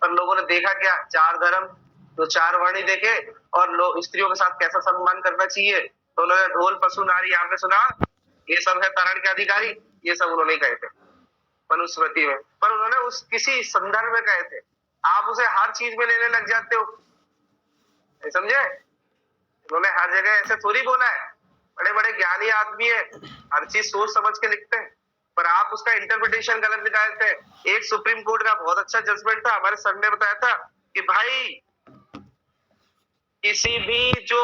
पर लोगों ने देखा क्या, 4 धर्म तो 4 वर्ण ही देखे, और लोग स्त्रियों के साथ कैसा सम्मान करना चाहिए, तो उन्होंने ढोल पशु नारी यहाँ पे सुना, ये सब है तारण के अधिकारी, ये सब उन्होंने कहे थे मनुस्मृति में, पर उन्होंने उस किसी संदर्भ में कहे थे। आप उसे हर चीज में लेने लग जाते हो, समझे? उन्होंने हर जगह ऐसे थोड़ी बोला है, बड़े बड़े ज्ञानी आदमी है, हर चीज सोच समझ के लिखते हैं, पर आप उसका इंटरप्रिटेशन गलत निकाल देते हैं। एक सुप्रीम कोर्ट का बहुत अच्छा जजमेंट था, हमारे सर ने बताया था कि भाई किसी भी जो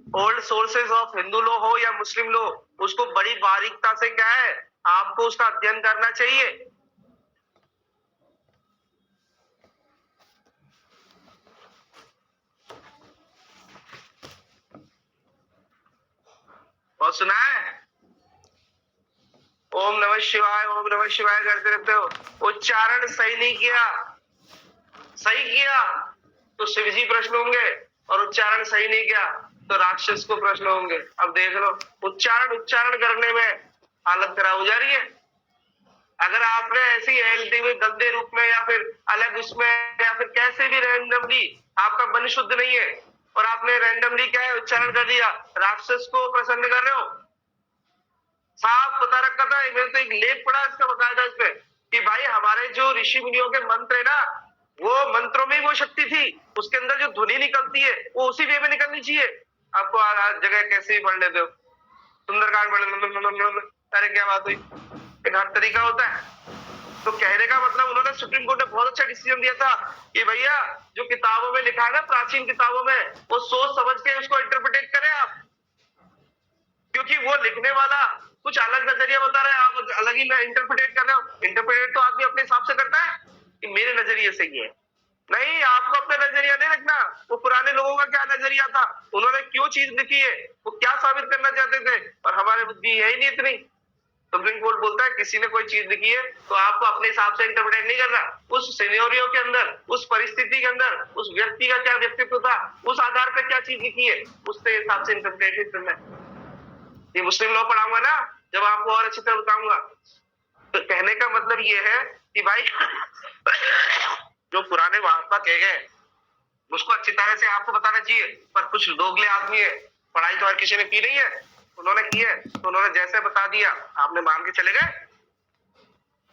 old sources of Hindu law हो या मुस्लिम लॉ, उसको बड़ी बारीकता से क्या है, आपको उसका अध्ययन करना चाहिए। और सुना है, ओम नमः शिवाय करते रहते हो, उच्चारण सही नहीं किया, सही किया तो शिव जी प्रश्न होंगे, और उच्चारण सही नहीं किया तो राक्षस को प्रश्न होंगे। अब देख लो, उच्चारण करने में हालत खराब हो जा रही है। अगर आपने ऐसी एलटी में गंदे रूप में या फिर अलग उसमें या फिर कैसे भी रैंडमली, आपका मन शुद्ध नहीं है और आपने रैंडमली क्या है उच्चारण कर दिया, राक्षस को प्रसन्न कर रहे हो। साफ बता रखा था, मैंने तो एक लेख पढ़ा इसका बकायदा इस पे कि भाई हमारे जो ऋषि मुनियों के मंत्र है ना, वो मंत्रों में वो शक्ति थी, उसके अंदर जो ध्वनि निकलती है वो उसी वे में निकलनी चाहिए। आपको हर जगह कैसे भी पढ़ लेते हो, सुंदरकांड पढ़, अरे क्या बात हुई, एक हर तरीका होता है। तो कहने का मतलब उन्होंने सुप्रीम कोर्ट ने बहुत अच्छा डिसीजन दिया था कि भैया जो किताबों में लिखा है ना, प्राचीन किताबों में, वो सोच समझ के उसको इंटरप्रिटेट करें आप, क्योंकि वो लिखने वाला कुछ अलग नजरिया बता रहा है, आप अलग ही इंटरप्रिटेट कर रहे हो। इंटरप्रिटेट तो आदमी अपने हिसाब से करता है कि मेरे नजरिए से ये है, नहीं, आपको अपना नजरिया नहीं रखना। वो पुराने लोगों का क्या नजरिया था, उन्होंने क्यों चीज लिखी है, वो क्या साबित करना चाहते थे, और हमारे बुद्धि है ही नहीं इतनी। सुप्रीम कोर्ट बोलता है किसी ने कोई चीज लिखी है तो आपको अपने हिसाब से इंटरप्रेट नहीं करना, उस सिनेरियो के अंदर, उस परिस्थिति के अंदर, उस व्यक्ति का क्या व्यक्तित्व था, उस आधार पर क्या चीज लिखी है, उसके हिसाब से इंटरप्रेट करना है। ये मुस्लिम लॉ पढ़ाऊंगा ना जब, आपको और अच्छी तरह बताऊंगा। तो कहने का मतलब ये है कि भाई जो पुराने महात्मा कहे गए उसको अच्छी तरह से आपको बताना चाहिए, पर कुछ दोगले आदमी है, पढ़ाई तो हर किसी ने की नहीं है, उन्होंने की है तो उन्होंने जैसे बता दिया आपने मान के चले गए,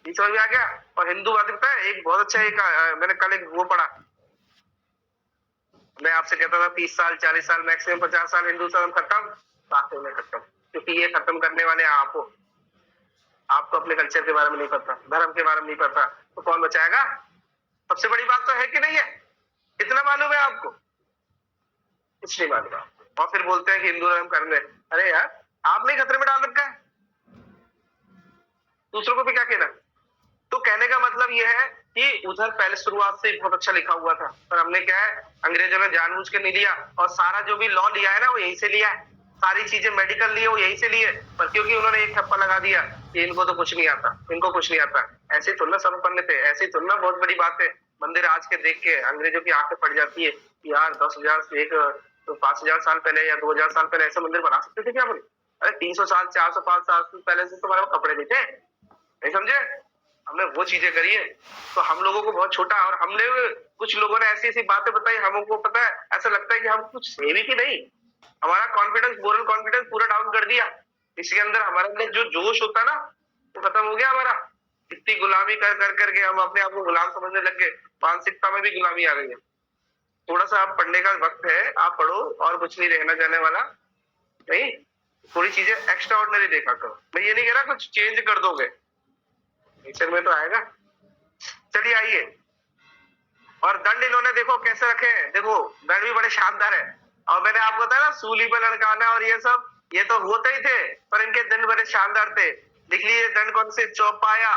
समझ में आ गया। और हिंदूवादी पता है एक बहुत अच्छा, एक मैंने कल एक वो पढ़ा, मैं आपसे कहता था 30 साल 40 साल मैक्सिमम 50 साल हिंदू धर्म खत्म, वाकई में खत्म, क्योंकि ये खत्म करने वाले आपको अपने कल्चर के बारे में नहीं पता, धर्म के बारे में नहीं पता, तो कौन बचाएगा? सबसे बड़ी बात तो है कि नहीं है, इतना मालूम है आपको? कुछ नहीं मालूम आपको, और फिर बोलते हैं कि हिंदू धर्म करने, अरे यार आपने खतरे में डाल रखा है, दूसरों को भी क्या कहना। तो कहने का मतलब यह है कि उधर पहले शुरुआत से बहुत अच्छा लिखा हुआ था, पर हमने क्या है अंग्रेजों ने जानबूझ के नहीं लिया, और सारा जो भी लॉ लिया है ना वो यहीं से लिया है, सारी चीजें मेडिकल लिए वो यहीं से लिए, पर क्योंकि उन्होंने एक ठप्पा लगा दिया कि इनको तो कुछ नहीं आता, इनको कुछ नहीं आता। ऐसे थोड़ा संपन्न थे, ऐसे थोड़ा बहुत बड़ी बात है। मंदिर आज के देख के अंग्रेजों की आंखें फट जाती है कि यार 10,000 से एक तो 5,000 साल पहले या 2,000 साल पहले ऐसे मंदिर बना सकते थे क्या बोले? अरे 300 साल 405 साल पहले से तुम्हारे कपड़े नहीं थे, नहीं समझे? हमने वो चीजें करी है, तो हम लोगों को बहुत छोटा, और हमने कुछ लोगों ने ऐसी ऐसी बातें बताई, हमको पता है ऐसा लगता है कि हम कुछ सेवी की नहीं, हमारा कॉन्फिडेंस, मोरल कॉन्फिडेंस पूरा डाउन कर दिया। इसके अंदर हमारे अंदर जो जोश होता ना वो खत्म हो गया हमारा, इतनी गुलामी कर कर करके हम अपने आप को गुलाम समझने लग गए, मानसिकता में भी गुलामी आ गई है। थोड़ा सा आप पढ़ने का वक्त है, आप पढ़ो, और कुछ नहीं रहना जाने वाला, नहीं, थोड़ी चीजें एक्स्ट्रा ऑर्डिनरी देखा करो। मैं ये नहीं कह रहा कुछ चेंज कर दोगे, नेचर में तो आएगा। चलिए आइए, और दंड इन्होंने देखो कैसे रखे हैं, देखो दंड भी बड़े शानदार है, और मैंने आपको बताया ना सूली पर लटकाना और ये सब, ये तो होते ही थे, पर इनके दंड बड़े शानदार थे। लिख लीजिए दंड कौन से, चौपाया,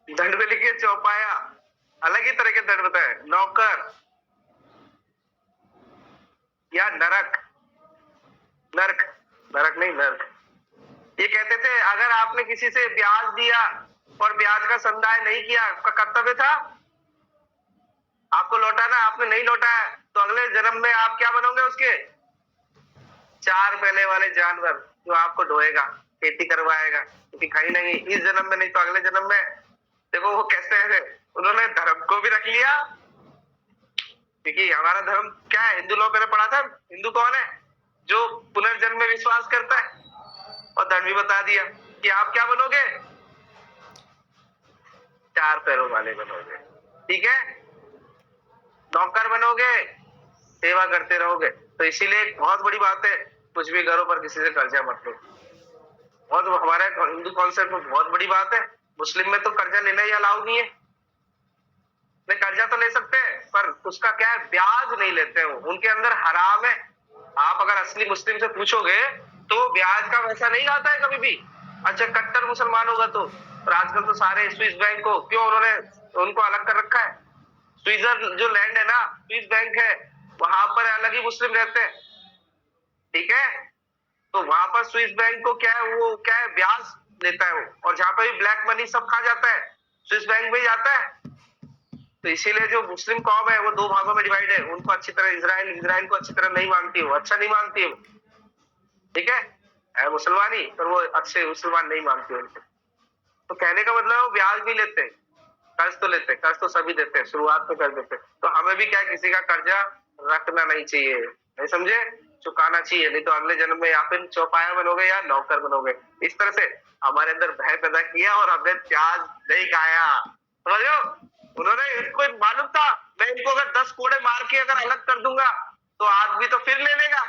दंड में लिखिए चौपाया, अलग ही तरह के दंड बताए, नौकर या नरक, नरक, नरक नहीं नरक। ये कहते थे अगर आपने किसी से ब्याज दिया और ब्याज का संदाय नहीं किया, आपका कर्तव्य था आपको लौटाना, आपने नहीं लौटाया तो अगले जन्म में आप क्या बनोगे, उसके 4 पहले वाले जानवर जो आपको ढोएगा, खेती करवाएगा, क्योंकि कहीं नहीं इस जन्म में नहीं तो अगले जन्म में देखो वो कैसे है, उन्होंने धर्म को भी रख लिया, क्योंकि हमारा धर्म क्या है, हिंदू लोग मैंने पढ़ा था, हिंदू कौन है, जो पुनर्जन्म में विश्वास करता है। और धर्म भी बता दिया कि आप क्या बनोगे, 4 पैरों वाले बनोगे, ठीक है, नौकर बनोगे, सेवा करते रहोगे। तो इसीलिए एक बहुत बड़ी बात है, कुछ भी करो पर किसी से कर्जा मत लो। बहुत हमारे हिंदू कॉन्सेप्ट में बहुत बड़ी बात है। मुस्लिम में तो कर्जा लेना ही अलाउ नहीं है। नहीं, कर्जा तो ले सकते हैं पर उसका क्या है, ब्याज नहीं लेते हैं, उनके अंदर हराम है। आप अगर असली मुस्लिम से पूछोगे तो ब्याज का पैसा नहीं आता है कभी भी। अच्छा, कट्टर मुसलमान होगा तो, पर आजकल तो सारे स्विस बैंक को क्यों उन्होंने उनको अलग कर रखा है। स्विट्जर जो लैंड है ना, स्विस बैंक है, वहां पर अलग ही मुस्लिम रहते हैं, ठीक है। तो वहां पर स्विस बैंक को क्या है, वो क्या है, ब्याज लेता है वो, और जहां पर भी ब्लैक मनी सब खा जाता है, स्विस बैंक में ही जाता है। तो इसीलिए जो मुस्लिम कौम है वो 2 भागों में डिवाइड है। उनको अच्छी तरह इजराइल को अच्छी तरह नहीं मानती है, वो अच्छा नहीं मानती है, ठीक है मुसलमान ही, पर वो अच्छे मुसलमान नहीं मानती उनको। तो कहने का मतलब है वो ब्याज भी लेते हैं, कर्ज तो लेते हैं, कर्ज तो सभी देते हैं, शुरुआत में कर देते हैं। तो हमें भी क्या है, किसी का कर्जा रखना नहीं चाहिए, नहीं समझे, चुकाना चाहिए, नहीं तो अगले जन्म में या फिर चौपाया बनोगे या नौकर बनोगे। इस तरह से हमारे अंदर भय पैदा किया और हमने प्याज नहीं खाया, समझो। उन्होंने, इनको मालूम था मैं इनको अगर 10 कोड़े मार के अगर अलग कर दूंगा तो आदमी तो फिर ले लेगा।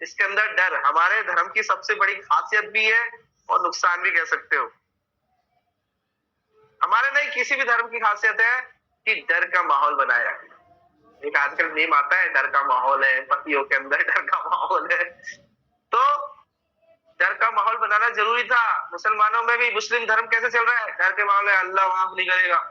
इसके अंदर डर हमारे धर्म की सबसे बड़ी खासियत भी है और नुकसान भी कह सकते हो। हमारे नहीं, किसी भी धर्म की खासियत है कि डर का माहौल बनाया है। एक आजकल मीम आता है, डर का माहौल है, पतियों के अंदर डर का माहौल है। तो डर का माहौल बनाना जरूरी था। मुसलमानों में भी, मुस्लिम धर्म कैसे चल रहा है, डर के माहौल है, अल्लाह माफ नहीं करेगा,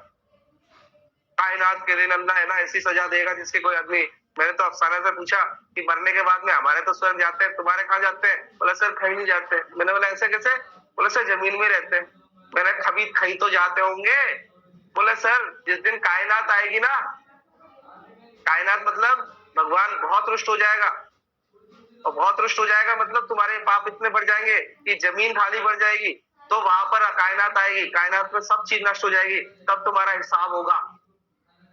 कायनात के दिन अल्लाह है ना ऐसी सजा देगा जिसके कोई आदमी। मैंने तो अफसाना से पूछा कि मरने के बाद में हमारे तो स्वर्ग जाते हैं, तुम्हारे कहाँ जाते हैं, बोला सर कहीं नहीं जाते। मैंने बोला ऐसे कैसे, बोला सर जमीन में रहते हैं। मैंने कहीं तो जाते होंगे। बोला सर जिस दिन कायनात आएगी ना, कायनात मतलब भगवान बहुत रुष्ट हो जाएगा, और बहुत रुष्ट हो जाएगा मतलब तुम्हारे पाप इतने बढ़ जाएंगे कि जमीन खाली बढ़ जाएगी। तो वहां पर कायनात आएगी, कायनात में सब चीज नष्ट हो जाएगी, तब तुम्हारा हिसाब होगा,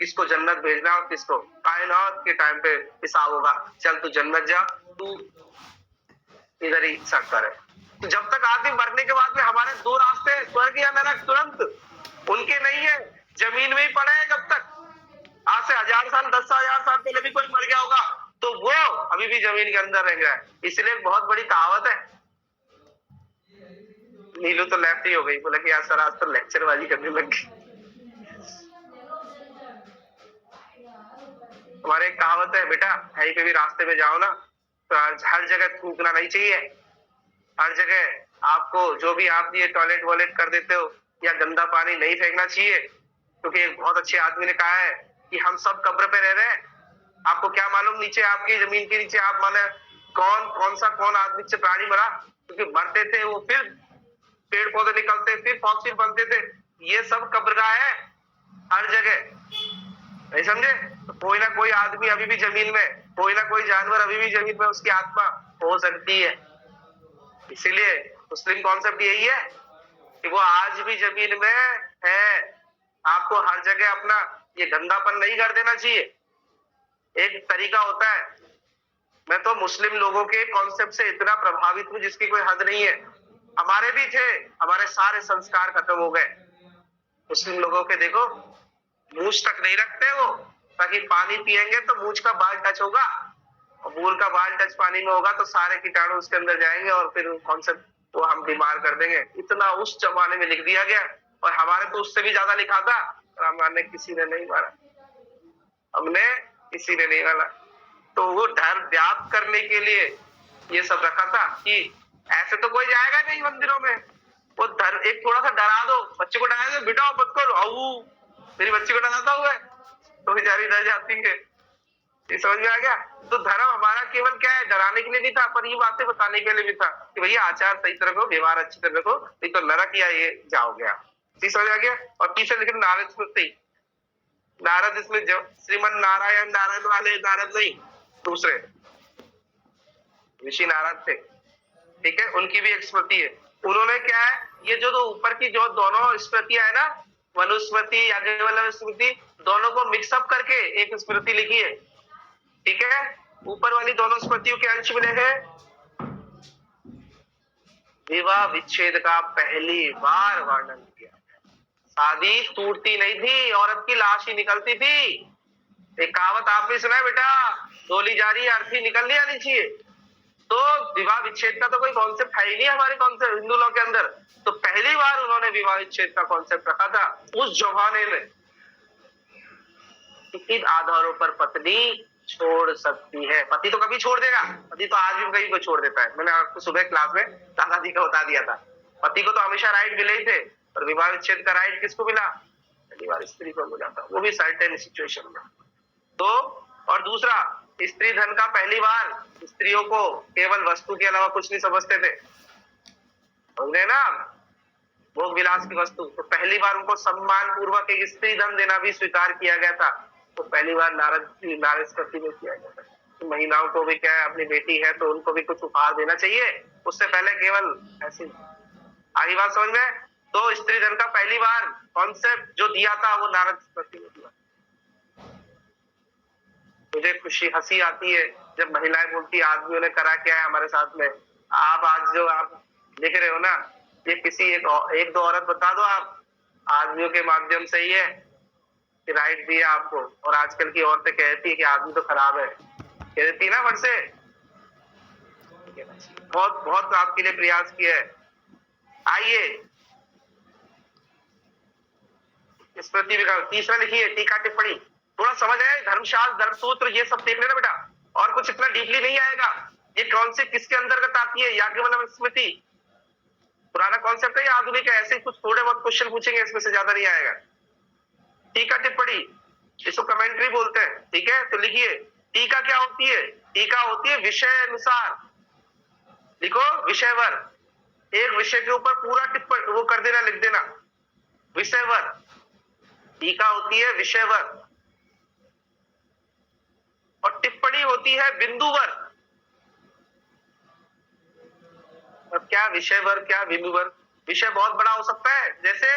किसको जन्नत भेजना और किसको। कायनात के टाइम पे हिसाब होगा, चल तू जन्नत जा, तू इधर ही सड़ता रहे। तो जब तक आदमी मरने के बाद में, हमारे 2 रास्ते हैं, स्वर्ग या नरक, तुरंत उनके नहीं है, जमीन में ही पड़ा है। जब तक आज से 1000 साल 10,000 साल पहले भी कोई मर गया होगा तो वो अभी भी जमीन के अंदर रह गया है। इसलिए बहुत बड़ी कहावत है। नीलू तो लेफ्ट ही हो गई, बोला कि यार सर आज तो लेक्चर बाजी करने लग गई। हमारे एक कहावत है, बेटा कहीं पे भी रास्ते में जाओ ना तो हर जगह थूकना नहीं चाहिए। हर जगह आपको जो भी आप ये टॉयलेट वॉयलेट कर देते हो या गंदा पानी नहीं फेंकना चाहिए, क्योंकि एक बहुत अच्छे आदमी ने कहा है कि हम सब कब्र पे रह रहे हैं। आपको क्या मालूम नीचे, आपकी जमीन के नीचे आप माने कौन आदमी से प्राणी मरा, क्योंकि मरते थे वो, फिर पेड़ पौधे निकलते, फिर फॉसिल बनते थे, ये सब कब्र का है हर जगह, नहीं समझे। तो कोई ना कोई आदमी अभी भी जमीन में, कोई ना कोई जानवर अभी भी जमीन में, उसकी आत्मा हो सकती है। इसीलिए मुस्लिम कॉन्सेप्ट यही है कि वो आज भी जमीन में है। आपको हर जगह अपना ये गंदापन नहीं कर देना चाहिए। एक तरीका होता है, मैं तो मुस्लिम लोगों के कॉन्सेप्ट से इतना प्रभावित हूं जिसकी कोई हद नहीं है। हमारे भी थे, हमारे सारे संस्कार खत्म हो गए। मुस्लिम लोगों के देखो, मूछ तक नहीं रखते वो, ताकि पानी पिएंगे तो मूछ का बाल टच होगा, और मूल का बाल टच पानी में होगा तो सारे कीटाणु उसके अंदर जाएंगे और फिर कॉन्सेप्ट वो हम बीमार कर देंगे। इतना उस जमाने में लिख दिया गया, और हमारे तो उससे भी ज्यादा लिखा था, और हमारे किसी ने नहीं मारा, हमने किसी ने नहीं मारा। तो वो डर व्याप्त करने के लिए ये सब रखा था कि ऐसे तो कोई जाएगा नहीं मंदिरों में, वो एक थोड़ा सा डरा दो, बच्चे को डरा दो, बेटा मत करो, मेरी बच्ची को डराता हुआ है तो बेचारी डर जाती है। ये समझ में आ गया। तो धर्म हमारा केवल क्या है, डराने के लिए भी था, पर ये बातें बताने के लिए भी था कि भैया आचार सही तरह रखो, व्यवहार अच्छी तरह रखो, नहीं तो नरक या ये जाओगे आप। समझ आ गया। और तीसरे लेकिन नारद स्मृति, नारद इसमें श्रीमन नारायण नारद वाले नारद नहीं, दूसरे ऋषि नारद थे, ठीक है, उनकी भी एक स्मृति है। उन्होंने क्या है, ये जो ऊपर की जो दोनों स्मृतियां है ना, मनुस्मृति, याज्ञवल्क्य स्मृति, दोनों को मिक्सअप करके एक स्मृति लिखी है। ठीक है, ऊपर वाली दोनों स्मृतियों के अंश मिले हैं। विवाह विच्छेद का पहली बार वर्णन किया। शादी टूटती नहीं थी, औरत की लाश ही निकलती थी। एक कहावत आपने सुना है बेटा, डोली जा रही है, अर्थी निकलनी आनी चाहिए। तो विवाह विच्छेद का तो कोई कॉन्सेप्ट है ही नहीं हमारे कॉन्सेप्ट हिंदू लॉ के अंदर। तो पहली बार उन्होंने विवाह विच्छेद का कॉन्सेप्ट रखा था उस जमाने में। किन आधारों पर पत्नी छोड़ सकती है? पति तो कभी छोड़ देगा, पति तो आज भी कहीं को छोड़ देता है। मैंने आपको सुबह क्लास में दादाजी का बता दिया था, पति को तो हमेशा राइट मिले ही थे, और विवाह विच्छेद का राइट किसको मिला? पहली बार स्त्री को मिला था, वो भी सर्टेन सिचुएशन में। तो और दूसरा, स्त्री धन का पहली बार स्त्रियों को केवल वस्तु के अलावा कुछ नहीं समझते थे, समझ रहे ना? भोग विलास की वस्तु। तो पहली बार उनको सम्मान पूर्वक एक स्त्री धन देना भी स्वीकार किया गया था। तो पहली बार नारद स्मृति में किया गया था। तो महिलाओं को भी क्या है, अपनी बेटी है तो उनको भी कुछ उपहार देना चाहिए, उससे पहले केवल ऐसी। आगे बात समझ में? तो स्त्री धन का पहली बार कॉन्सेप्ट जो दिया था वो नारद स्मृति में दिया। मुझे खुशी हंसी आती है जब महिलाएं बोलती आदमियों ने करा क्या है हमारे साथ में। आप आज जो आप लिख रहे हो ना, ये किसी एक दो औरत बता दो आप, आदमियों के माध्यम से ही है कि राइट दिया आपको। और आजकल की औरतें कहती है कि आदमी तो खराब है, कह देती ना फट से। बहुत बहुत आपके लिए प्रयास किया है। आइए स्मृति विकास तीसरा लिखिए, टीका टिप्पणी। थोड़ा समझ आए, धर्मशास्त्र, धर्मसूत्र ये सब देख लेना बेटा, और कुछ इतना डीपली नहीं आएगा। ये कौन से किसके अंतर्गत आती है? याज्ञवल्क्य स्मृति पुराना कॉन्सेप्ट है या आधुनिक है? ऐसे कुछ थोड़े बहुत क्वेश्चन पूछेंगे, इसमें से ज्यादा नहीं आएगा। टीका टिप्पणी, इसको कमेंट्री बोलते हैं। ठीक है, तो लिखिए टीका क्या होती है? टीका होती है विषय अनुसार, लिखो विषयवर, एक विषय के ऊपर पूरा टिप्पणी वो कर देना, लिख देना विषयवर। टीका होती है विषयवर और टिप्पणी होती है बिंदुवर। अब क्या विषयवर क्या बिंदुवर? विषय बहुत बड़ा हो सकता है, जैसे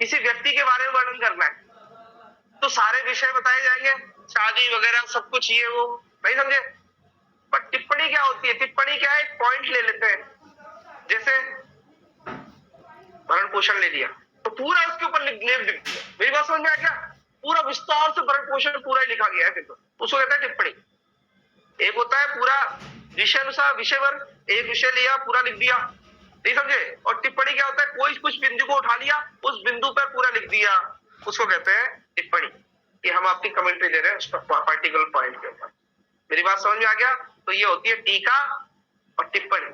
किसी व्यक्ति के बारे में वर्णन करना है तो सारे विषय बताए जाएंगे, शादी वगैरह सब कुछ, ये वो, नहीं समझे? पर टिप्पणी क्या होती है? टिप्पणी क्या है? एक पॉइंट ले लेते हैं, जैसे भरण पोषण ले लिया तो पूरा उसके ऊपर लिख दिया। मेरी बात समझ में आ गया? पूरा विस्तार से भरण पोषण पूरा ही लिखा गया है, फिर तो उसको कहते हैं टिप्पणी। एक होता है पूरा विषय अनुसार विषयवर, एक विषय लिया पूरा लिख दिया, नहीं समझे? और टिप्पणी क्या होता है? कोई कुछ बिंदु को उठा लिया, उस बिंदु पर पूरा लिख दिया, उसको कहते हैं टिप्पणी। कि हम आपकी कमेंट्री दे रहे हैं उस पर्टिकुलर पॉइंट के ऊपर। मेरी बात समझ में आ गया? तो ये होती है टीका और टिप्पणी।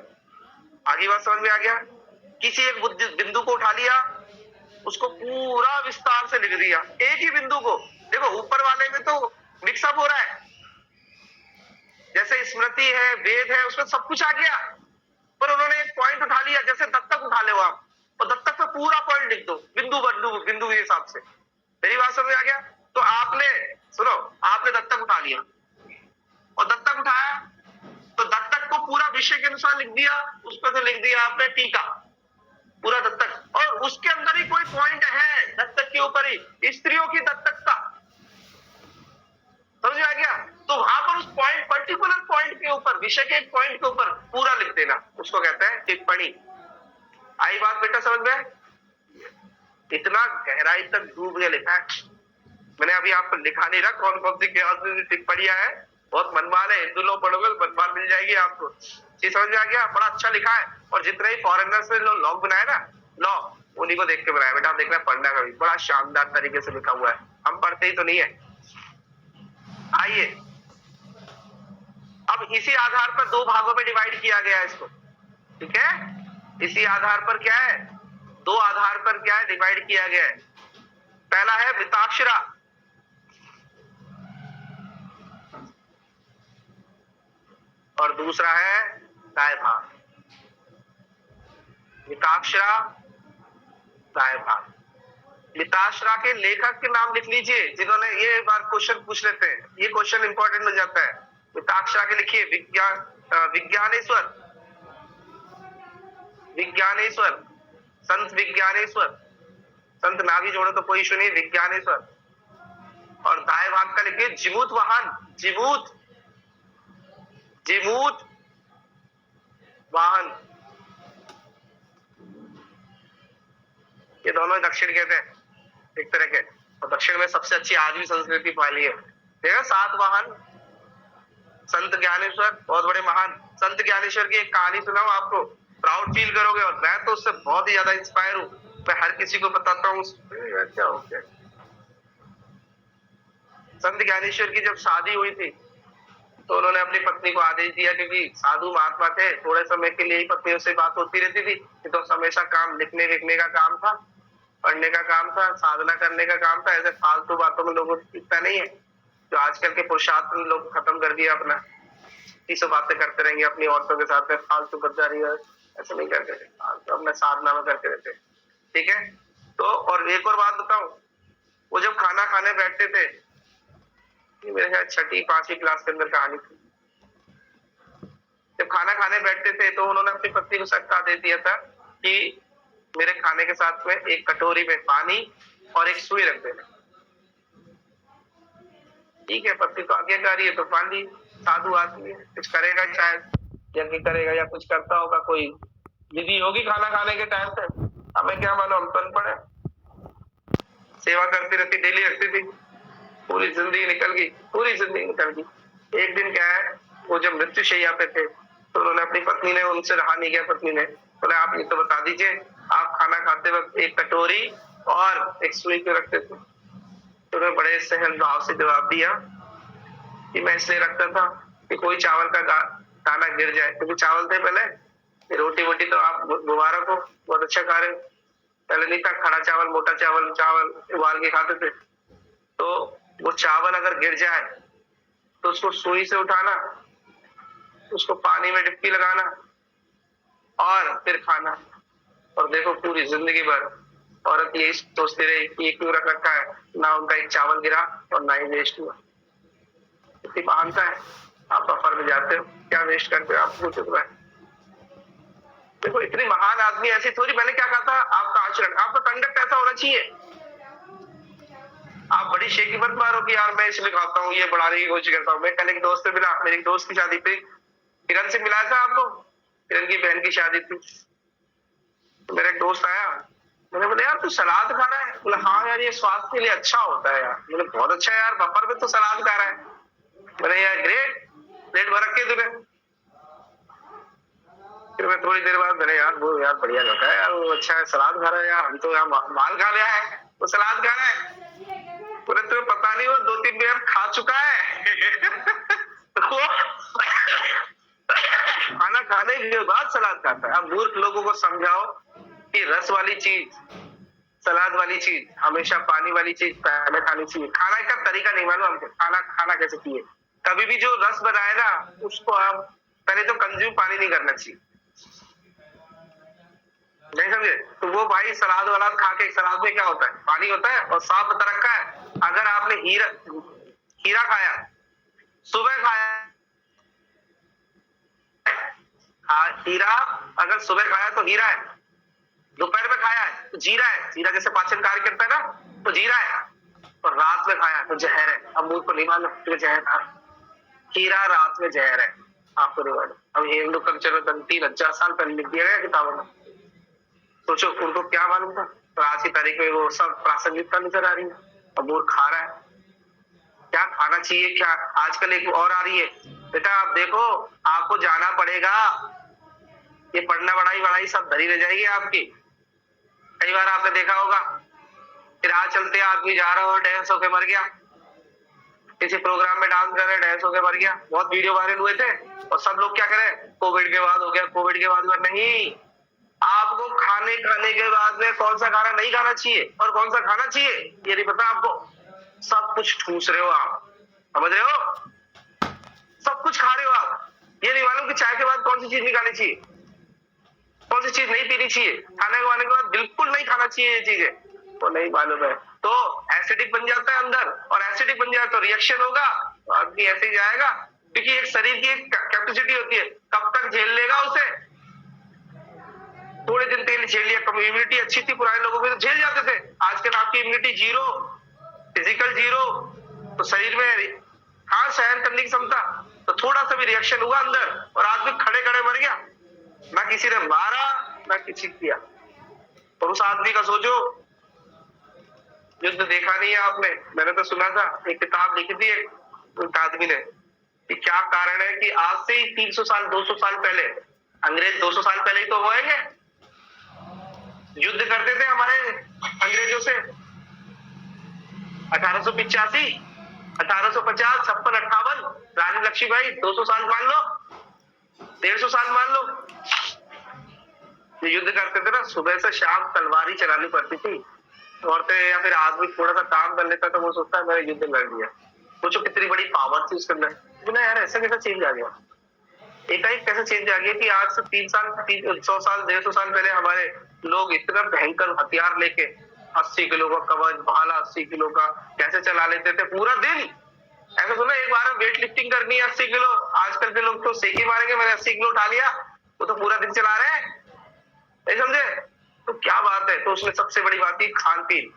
आगे बात समझ में आ गया? किसी एक बिंदु को उठा लिया, उसको पूरा विस्तार से लिख दिया, एक ही बिंदु को। देखो ऊपर वाले में तो मिक्सअप हो रहा है, जैसे स्मृति है, वेद है, उसमें सब कुछ आ गया, पर उन्होंने एक पॉइंट उठा लिया, जैसे दत्तक उठा ले आप, और दत्तक पे पूरा पॉइंट लिख दो बिंदु बिंदु के हिसाब से। मेरी बात समझ में आ गया? तो आपने सुनो, आपने दत्तक उठा लिया और दत्तक उठाया तो दत्तक को पूरा विषय के अनुसार लिख दिया, उस पर तो लिख दिया आपने टीका, पूरा दत्तक, और उसके अंदर ही कोई पॉइंट है दत्तक के ऊपर ही, स्त्रियों की दत्तकता, समझ में आ गया? तो वहां पर उस पॉइंट, पर्टिकुलर पॉइंट के ऊपर, विषय के एक पॉइंट के ऊपर पूरा लिख देना, उसको कहते हैं टिप्पणी। आई बात बेटा समझ में? इतना गहराई तक डूब के लिखा है मैंने, अभी आपको लिखा नहीं रहा कौन कौन सी टिप्पणियां है। बहुत मनमाल है, हिंदू लॉ पढ़ोगे मनमाल मिल जाएगी आपको। ये समझ में आ गया? बड़ा अच्छा लिखा है, और जितने ही फॉरेनर्स ने लॉ बनाया ना, लॉ उन्हीं को देख के बनाया बेटा, देखना पढ़ना कभी, बड़ा शानदार तरीके से लिखा हुआ है, हम पढ़ते ही तो नहीं है। आइए अब इसी आधार पर दो भागों में डिवाइड किया गया है इसको, ठीक है? इसी आधार पर क्या है, दो आधार पर क्या है डिवाइड किया गया है। पहला है मिताक्षरा, और दूसरा है दायभाग। मिताक्षरा, दायभाग। मिताक्षरा के लेखक के नाम लिख लीजिए, जिन्होंने, ये बार क्वेश्चन पूछ लेते हैं, ये क्वेश्चन इंपॉर्टेंट हो जाता है, मिताक्षरा के लिखिए विज्ञानेश्वर, विज्ञानेश्वर, संत विज्ञानेश्वर, संत ना भी जोड़ो तो कोई इशू नहीं, विज्ञानेश्वर। और दाएं भाग का लिखिए जिमूत वाहन, जिमूत, जिमूत वाहन। ये दोनों दक्षिण के थे एक तरह के, और दक्षिण में सबसे अच्छी आज भी संस्कृति पाली है। देखा, सातवाहन संत ज्ञानेश्वर, बहुत बड़े महान संत ज्ञानेश्वर की एक कहानी सुनाऊं आपको, प्राउड फील करोगे। और मैं तो उससे बहुत ही ज्यादा इंस्पायर हूँ, मैं हर किसी को बताता हूँ। क्या हो गया, संत ज्ञानेश्वर की जब शादी हुई थी तो उन्होंने अपनी पत्नी को आदेश दिया, क्योंकि साधु महात्मा थे, थोड़े समय के लिए ही पत्नियों से बात होती रहती थी, तो हमेशा काम लिखने लिखने का काम था, पढ़ने का काम था, साधना करने का काम था। ऐसे फालतू बातों में लोगों को इतना नहीं है, जो आजकल के पुरुषार्थ में लोग खत्म कर दिया अपना, इसी बातें करते रहेंगे अपनी औरतों के साथ में, फालतू गद्दारी है, ऐसा नहीं करते थे, अपने साधना में करते रहते। ठीक है, तो और एक और बात बताऊं, वो जब खाना खाने बैठते थे, मेरे शायद छठी पांचवी क्लास के अंदर कहानी थी, जब खाना खाने बैठते थे तो उन्होंने अपनी पत्नी को सख्त आदेश दिया था कि मेरे खाने के साथ में एक कटोरी में पानी और एक सुई रख देना। ठीक है, पत्नी तो आज्ञाकारी है तो मान ली, साधु आदमी है, कुछ करेगा शायद, यज्ञ करेगा या कुछ करता होगा, कोई विधि होगी खाना खाने के टाइम पे, हमें क्या मालूम, हम तो पड़े। सेवा करती रहती, डेली रखती थी, पूरी जिंदगी निकल गई, पूरी जिंदगी निकल गई। एक दिन क्या है, वो जब मृत्यु शैया पे थे तो उन्होंने अपनी पत्नी ने, उनसे रहा नहीं गया, पत्नी ने बोले आप ये तो बता दीजिए, आप खाना खाते वक्त एक कटोरी और एक सुई क्यों रखते थे? तो उन्होंने बड़े सहन भाव से जवाब दिया कि मैं इसलिए रखता था कि कोई चावल का दाना गिर जाए, क्योंकि चावल थे पहले, रोटी वोटी तो आप मुबारक हो, बहुत अच्छा खा रहे हो, पहले नहीं था, खड़ा चावल, मोटा चावल, चावल उबाल के खाते थे। तो वो चावल अगर गिर जाए तो उसको सुई से उठाना, उसको पानी में डुबकी लगाना और फिर खाना। और देखो पूरी जिंदगी भर औरत यही सोचती रही कि ये क्यों रख रखा है, ना उनका एक चावल गिरा और ना ही वेस्ट हुआ। इतनी महानता है, आप सफर में जाते हो, क्या वेस्ट करते हो आप, पूछो तो। देखो इतनी महान आदमी ऐसी थोड़ी, मैंने क्या कहा था, आपका आचरण, आपका कंडक्ट ऐसा होना चाहिए। आप बड़ी शेखी मत मारो कि यार मैं इसलिए खाता हूँ, ये बढ़ाने की कोशिश करता हूँ। मैं कल एक दोस्त से मिला, मेरी दोस्त की शादी पे, किरण से मिलाया था आपको, किरण की बहन की शादी थी, तो मेरा एक दोस्त आया, मैंने बोला यार तू सलाद खा रहा है? बोला हाँ यार ये स्वास्थ्य के लिए अच्छा होता है यार। मैंने बहुत अच्छा है यार, दोपहर में तो सलाद खा रहा है। मैंने यार ग्रेट, प्लेट भर रखी है तूने। फिर मैं थोड़ी देर बाद, मैंने यार वो यार बढ़िया लगता है यार, वो अच्छा है, सलाद खा रहा है यार, हम तो यार माल खा लिया है, वो सलाद खा रहा है। बोले तुम्हें पता नहीं, वो 2-3 बार खा चुका है। खाना खाने के बाद सलाद खाता है। अब मूर्ख लोगों को समझाओ कि रस वाली चीज, सलाद वाली चीज, हमेशा पानी वाली चीज पहले खानी चाहिए। खाना का तरीका नहीं मालूम हमको, खाना कैसे चाहिए। कभी भी जो रस बनाए ना, उसको आप पहले तो कंज्यूम पानी नहीं करना चाहिए, नहीं समझे? तो वो भाई सलाद वलाद खा के, सलाद में क्या होता है, पानी होता है और साफ बता रखा है। अगर आपने खीरा खाया, सुबह खाया, हीरा अगर सुबह खाया तो हीरा है, दोपहर में खाया है तो जीरा है, जीरा जैसे पाचन कार्य करता है ना, तो जीरा है, और रात में खाया तो जहर है। अब मुझको नहीं मालूम कि जहर था, हीरा रात में जहर है, आपको नहीं मालूम। अब हिंदू कल्चर में 3000 साल पहले लिख दिया गया किताबों में, सोचो उनको क्या मालूम था। तो आज की तारीख में वो सब प्रासंगिकता नजर आ रही है, अब वो खा रहा है। क्या खाना चाहिए, क्या आजकल एक और आ रही है, बेटा आप देखो आपको जाना पड़ेगा, ये पढ़ना बढ़ाई सब धरी रह जाएगी आपकी। कई बार आपने देखा होगा कि राह चलते आदमी जा रहा हो, डांस होके मर गया, किसी प्रोग्राम में डांस कर रहे, डांस होके मर गया, बहुत वीडियो वायरल हुए थे। और सब लोग क्या करें, कोविड के बाद हो गया, कोविड के बाद में नहीं। आपको खाने के बाद में कौन सा खाना नहीं खाना चाहिए और कौन सा खाना चाहिए ये नहीं पता आपको। सब कुछ ठूस रहे हो आप, समझ रहे हो, सब कुछ खा रहे हो आप, ये नहीं मालूम कि चाय के बाद कौन सी चीज नहीं खानी चाहिए, कौन सी चीज नहीं पीनी चाहिए, खाने के बाद बिल्कुल नहीं खाना चाहिए, ये चीजें तो नहीं मालूम है। तो एसिडिक बन जाता है अंदर, और एसिडिक बन जाए तो रिएक्शन होगा, तो आदमी ऐसे ही जाएगा, क्योंकि एक शरीर की एक कैपेसिटी होती है, कब तक झेल लेगा उसे। थोड़े दिन के लिए झेल लिया, इम्यूनिटी अच्छी थी पुराने लोगों में तो झेल जाते थे। आजकल आपकी इम्यूनिटी जीरो, फिजिकल जीरो, तो शरीर में हाँ सहन करने की क्षमता, तो थोड़ा सा भी रिएक्शन हुआ अंदर और आदमी खड़े खड़े मर गया, ना किसी ने मारा ना किसी किया। और उस आदमी का सोचो, युद्ध देखा नहीं है आपने, मैंने तो सुना था, एक किताब लिखी थी एक आदमी ने कि क्या कारण है कि आज से ही 300 साल 200 साल पहले, अंग्रेज 200 साल पहले ही तो होएंगे, युद्ध करते थे हमारे अंग्रेजों से। 1885, 1850, 56, 58, रानी लक्ष्मीबाई, 200 साल मान लो, 150 साल मान लो, युद्ध करते थे ना, सुबह से शाम तलवार ही चलानी पड़ती थी। औरतें या फिर आदमी थोड़ा सा काम कर लेता तो वो सोचता है मैंने युद्ध लड़ लिया। सोचो कितनी बड़ी पावर थी उसके अंदर। बोला यार ऐसा कैसा चेंज आ गया, एकाएक कैसे चेंज आ गया कि आज से 100 साल 150 साल पहले हमारे लोग इतना भयंकर हथियार लेके 80 किलो का कवच, भाला 80 किलो का कैसे चला लेते थे पूरा दिन। ऐसा सुना एक बार वेट लिफ्टिंग करनी है 80 किलो, आजकल के लोग तो सेकी मारेंगे, मैंने 80 किलो उठा लिया, वो तो पूरा दिन चला रहे हैं, नहीं समझे। तो क्या बात है, तो उसने सबसे बड़ी बात थी खान पीन।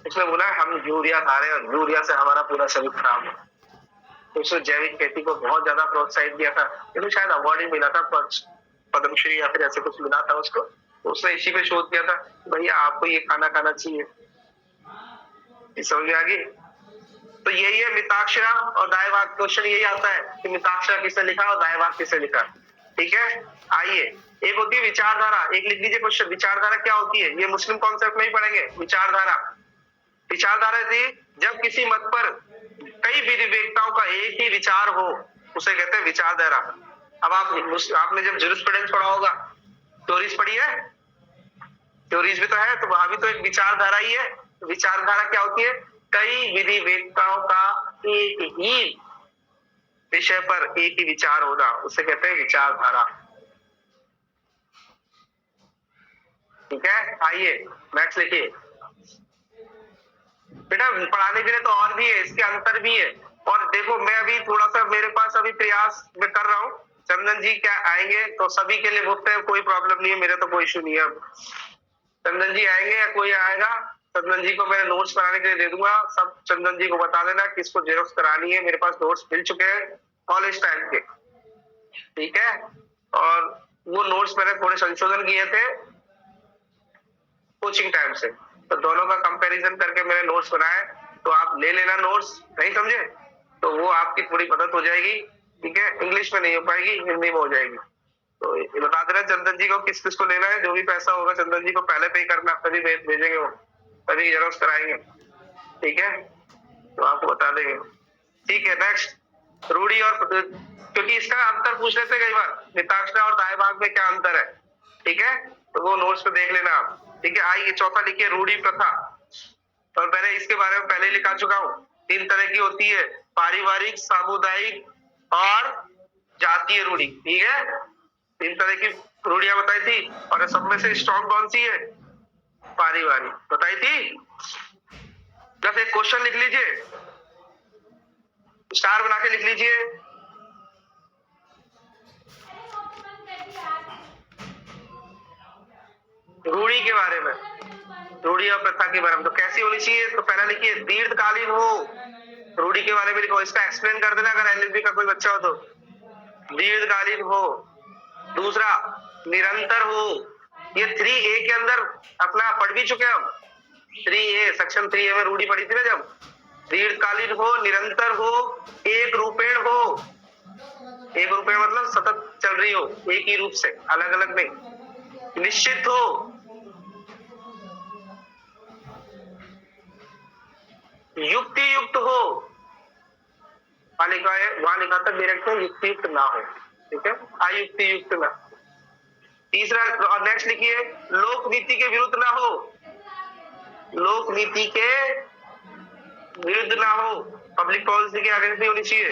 उसने बोला हम यूरिया खा रहे हैं और यूरिया से हमारा पूरा शरीर खराब है। तो उसने जैविक खेती को बहुत ज्यादा प्रोत्साहित किया था, तो शायद अवार्ड ही मिला था, पद्मश्री या फिर ऐसे कुछ मिला था उसको। तो उसने इसी पे शोध किया था भैया आपको ये खाना खाना चाहिए। समझ में आ गई। तो यही है मिताक्षरा और दायवाग। क्वेश्चन यही आता है कि मिताक्षरा किसने लिखा और दायवाग किसने लिखा। ठीक है, आइए एक होती है विचारधारा, एक लिख लीजिए क्वेश्चन, विचारधारा क्या होती है, ये मुस्लिम कॉन्सेप्ट में ही पढ़ेंगे। विचारधारा, विचारधारा थी जब किसी मत पर कई विवेकताओं का एक ही विचार हो, उसे कहते हैं विचारधारा। अब आपने जब ज्यूरिस्प्रूडेंस पढ़ा होगा, थ्योरीज पढ़ी है, थ्योरीज भी तो है, तो वहां भी तो एक विचारधारा ही है। विचारधारा क्या होती है, कई विवेकताओं का एक ही विषय पर एक ही विचार होना, उसे कहते हैं विचारधारा। ठीक है, आइए नेक्स्ट लिखिए। बेटा पढ़ाने के लिए तो और भी है, इसके अंतर भी है। और देखो मैं अभी थोड़ा सा मेरे पास अभी प्रयास मैं कर रहा हूँ, चंदन जी क्या आएंगे तो सभी के लिए मुफ्त है, कोई प्रॉब्लम नहीं है, मेरा तो कोई इशू नहीं है। चंदन जी आएंगे या कोई आएगा, चंदन जी को मैं नोट्स कराने के लिए दे दूंगा, सब चंदन जी को बता देना किसको जेरोक्स करानी है, मेरे पास नोट्स मिल चुके हैं कॉलेज टाइम के। ठीक है, और वो नोट्स मैंने थोड़े संशोधन किए थे कोचिंग टाइम से, तो दोनों का कंपैरिजन करके मैंने नोट्स बनाए, तो आप ले लेना नोट्स, नहीं समझे तो वो आपकी थोड़ी मदद हो जाएगी। ठीक है, इंग्लिश में नहीं हो पाएगी, हिंदी में हो जाएगी। तो ये बता देना चंदन जी को किस किस को लेना है, जो भी पैसा होगा चंदन जी को पहले पे करना, तभी भेजेंगे वो, तभी जेरोक्स कराएंगे। ठीक है, तो आपको बता देंगे। ठीक है, नेक्स्ट रूढ़ी और, क्योंकि इसका अंतर पूछ लेते कई बार, मिताक्षरा और दायभाग में क्या अंतर है। ठीक है, तो वो नोट्स पे देख लेना आप। ठीक है, आइए चौथा लिखिए रूढ़ी प्रथा। और मैंने इसके बारे में पहले लिखा चुका हूँ, 3 तरह की होती है, पारिवारिक, सामुदायिक और जातीय रूढ़ी। ठीक है, 3 तरह की रूढ़ियां बताई थी, और सब में से स्ट्रॉन्ग कौन सी है, पारिवारिक बताई थी। बस एक क्वेश्चन लिख लीजिए, स्टार बना के लिख लीजिए। रूढ़ी के बारे में, रूढ़ी और प्रथा के बारे में, तो कैसी होनी चाहिए, तो पहला लिखिए दीर्घकालीन हो, रूढ़ी के बारे में लिखो, इसका एक्सप्लेन कर देना अगर एलएलबी का कोई बच्चा हो तो। दीर्घकालीन हो, दूसरा निरंतर हो, ये 3A के अंदर अपना पढ़ भी चुके हम, 3A सेक्शन 3A में रूढ़ी पढ़ी थी ना जब। दीर्घकालीन हो, निरंतर हो, एक रूपेण हो, एक रूपेण मतलब सतत चल रही हो, एक ही रूप से, अलग अलग नहीं। निश्चित हो, युक्ति युक्त हो, वहां लिखा था डायरेक्ट में युक्ति युक्त ना हो। ठीक है, अयुक्ति युक्त ना। तीसरा, और नेक्स्ट लिखिए लोक नीति के विरुद्ध ना हो, लोक नीति के विरुद्ध ना हो, पब्लिक पॉलिसी के अगेंस्ट नहीं होनी चाहिए।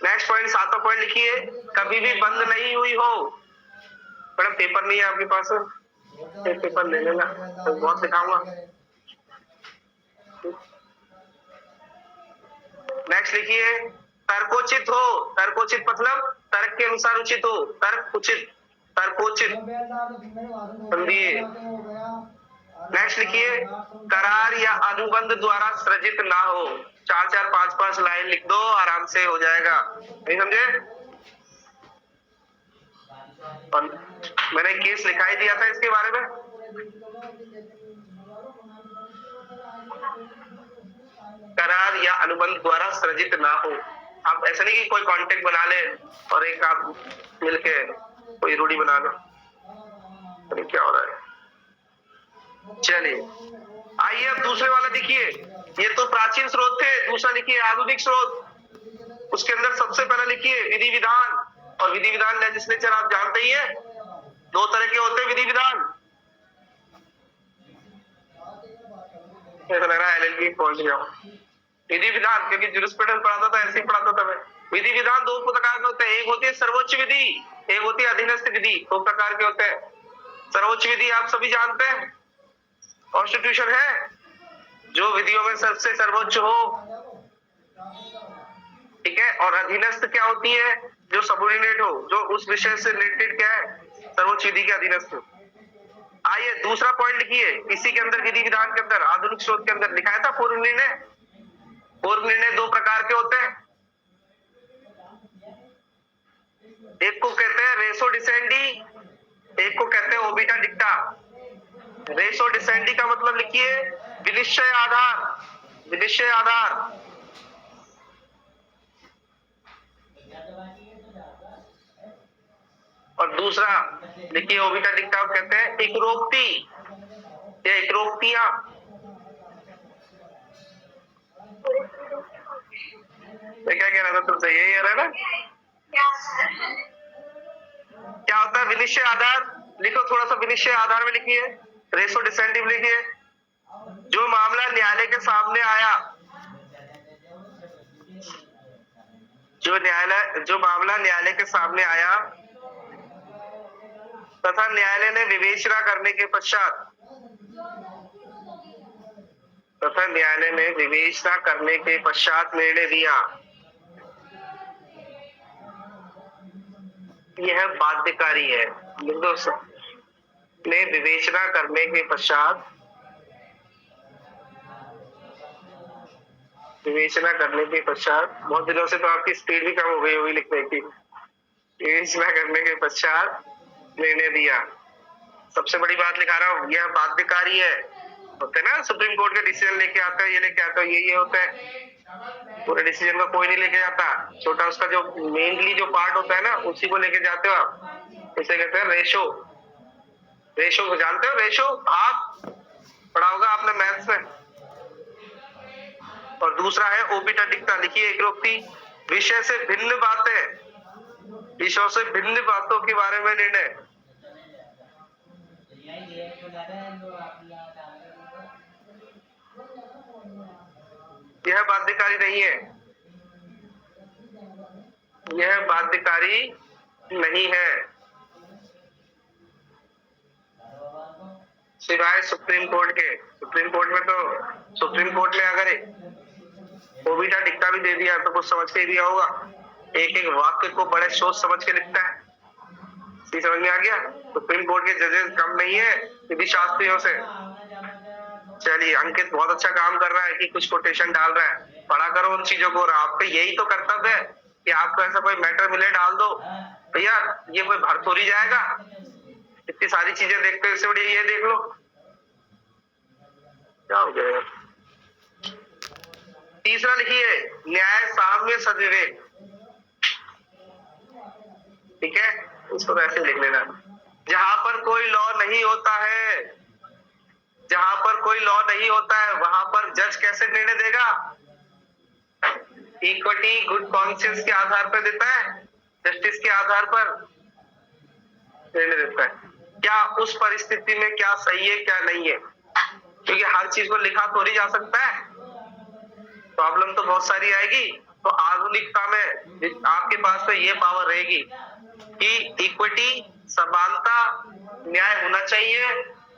नेक्स्ट पॉइंट, 7वां पॉइंट लिखिए कभी भी बंद नहीं हुई हो। मैडम पेपर नहीं है आपके पास, पेपर ले लेना, तो बहुत दिखाऊंगा। नेक्स्ट लिखिए तर्कोचित हो, तर्कोचित मतलब तर्क के अनुसार उचित हो, तर्क उचित, तर्कोचित। समझिए। नेक्स्ट लिखिए, करार या अनुबंध द्वारा सृजित ना हो। 4-4, 5-5 लाइन लिख दो, आराम से हो जाएगा। नहीं समझे? और मैंने केस लिखाई दिया था इसके बारे में। करार या अनुबंध द्वारा सृजित ना हो। आप ऐसा नहीं कि कोई कॉन्टेक्ट बना ले और एक आप मिलके कोई रूढ़ी बना लो। अरे क्या हो रहा है? चलिए आइए अब दूसरे वाला देखिए। ये तो प्राचीन स्रोत थे, दूसरा लिखिए आधुनिक स्रोत। उसके अंदर सबसे पहले लिखिए विधि विधान। और विधि विधान लेजिस्लेचर आप जानते ही है, दो तरह के होते हैं विधि विधान। ऐसा लग रहा है एलएलबी पहुंच गया। विधि विधान, क्योंकि ज्यूरिस्प्रूडेंस पढ़ाता था, ऐसे ही पढ़ाता था मैं। विधि विधान दो प्रकार के होते हैं, एक होती है सर्वोच्च विधि, एक होती है अधीनस्थ विधि। दो प्रकार के होते हैं। सर्वोच्च विधि आप सभी जानते हैं, कॉन्स्टिट्यूशन है, जो विधियों में सबसे सर्वोच्च हो, ठीक है। और अधीनस्थ क्या होती है? जो सबऑर्डिनेट हो, जो उस विषय से रिलेटेड क्या है, सर्वोच्च विधि के अधीनस्थ। आइए दूसरा पॉइंट लिखिए, इसी के अंदर विधि विधान के अंदर आधुनिक स्रोत के अंदर लिखाया था पूर्व निर्णय। पूर्व निर्णय दो प्रकार के होते हैं, एक को कहते हैं रेसो डिसेंडी, एक को कहते हैं ओबिटा डिक्टा। रेसो डिसेंडी का मतलब लिखिए विनिश्चय आधार, विनिश्चय आधार। और दूसरा देखिए ओबिटा डिक्टा कहते हैं इकरोक्ति या इकरोक्तियां। मैं क्या कह रहा था तुमसे, यही है ना? क्या होता है विनिश्चय आधार? लिखो थोड़ा सा, विनिश्चय आधार में लिखिए, रेसो डिसेंडिव लिखिए। जो मामला न्यायालय के सामने आया, जो मामला न्यायालय के सामने आया तथा न्यायालय ने विवेचना करने के पश्चात, तथा न्यायालय ने विवेचना करने के पश्चात निर्णय दिया, यह बाध्यकारी है। दोस्तों ने विवेचना करने के पश्चात, विवेचना करने के पश्चात, बहुत दिनों से तो आपकी स्पीड भी कम हो गई होगी लिखने की। विवेचना करने के पश्चात निर्णय दिया, सबसे बड़ी बात लिखा रहा हूं, यह बाध्यकारी है। होते हैं ना सुप्रीम कोर्ट के डिसीजन लेके आता है, ये लेके आता है, ये होता है। पूरे डिसीजन को कोई नहीं लेके जाता, छोटा उसका जो मेनली जो पार्ट होता है ना, उसी को लेके जाते हो आप। इसे कहते हैं रेशो। रेशो को जानते हो? रेशो आप पढ़ा होगा आपने मैथ्स में। और दूसरा है ओबिटा डिक्टा, लिखिए इकरोक्ति, विषय से भिन्न बातें, विषयों से भिन्न बातों के बारे में निर्णय। यह बाध्यकारी नहीं है, यह बाध्यकारी नहीं है, सिवाय सुप्रीम कोर्ट के। सुप्रीम कोर्ट में तो, सुप्रीम कोर्ट में अगर ओबिटा डिक्टा भी दे दिया तो कुछ समझ के दिया होगा, एक एक वाक्य को बड़े सोच समझ के लिखता है। समझ में आ गया? सुप्रीम कोर्ट के जजेस कम नहीं है विधि शास्त्रियों से। चलिए अंकित बहुत अच्छा काम कर रहा है कि कुछ कोटेशन डाल रहा है, पढ़ा करो उन चीजों को। और आपका यही तो कर्तव्य है कि आपको ऐसा कोई मैटर मिले डाल दो। भैया ये कोई भर थोड़ी जाएगा, इतनी सारी चीजें देखते हो, इससे बढ़िया ये देख लो। क्या हो जाएगा? तीसरा लिखिए न्याय साम्य सद्विवेक, ठीक है, इसको तो ऐसे लिख लेना। जहां पर कोई लॉ नहीं होता है, जहां पर कोई लॉ नहीं होता है, वहां पर जज कैसे निर्णय देगा? इक्विटी गुड कॉन्शियंस के आधार पर देता है, जस्टिस के आधार पर निर्णय देता है। क्या उस परिस्थिति में क्या सही है क्या नहीं है, क्योंकि हर चीज को लिखा थोड़ी जा सकता है, प्रॉब्लम तो बहुत सारी आएगी। तो आधुनिकता में आपके पास तो ये पावर रहेगी कि इक्विटी, समानता, न्याय होना चाहिए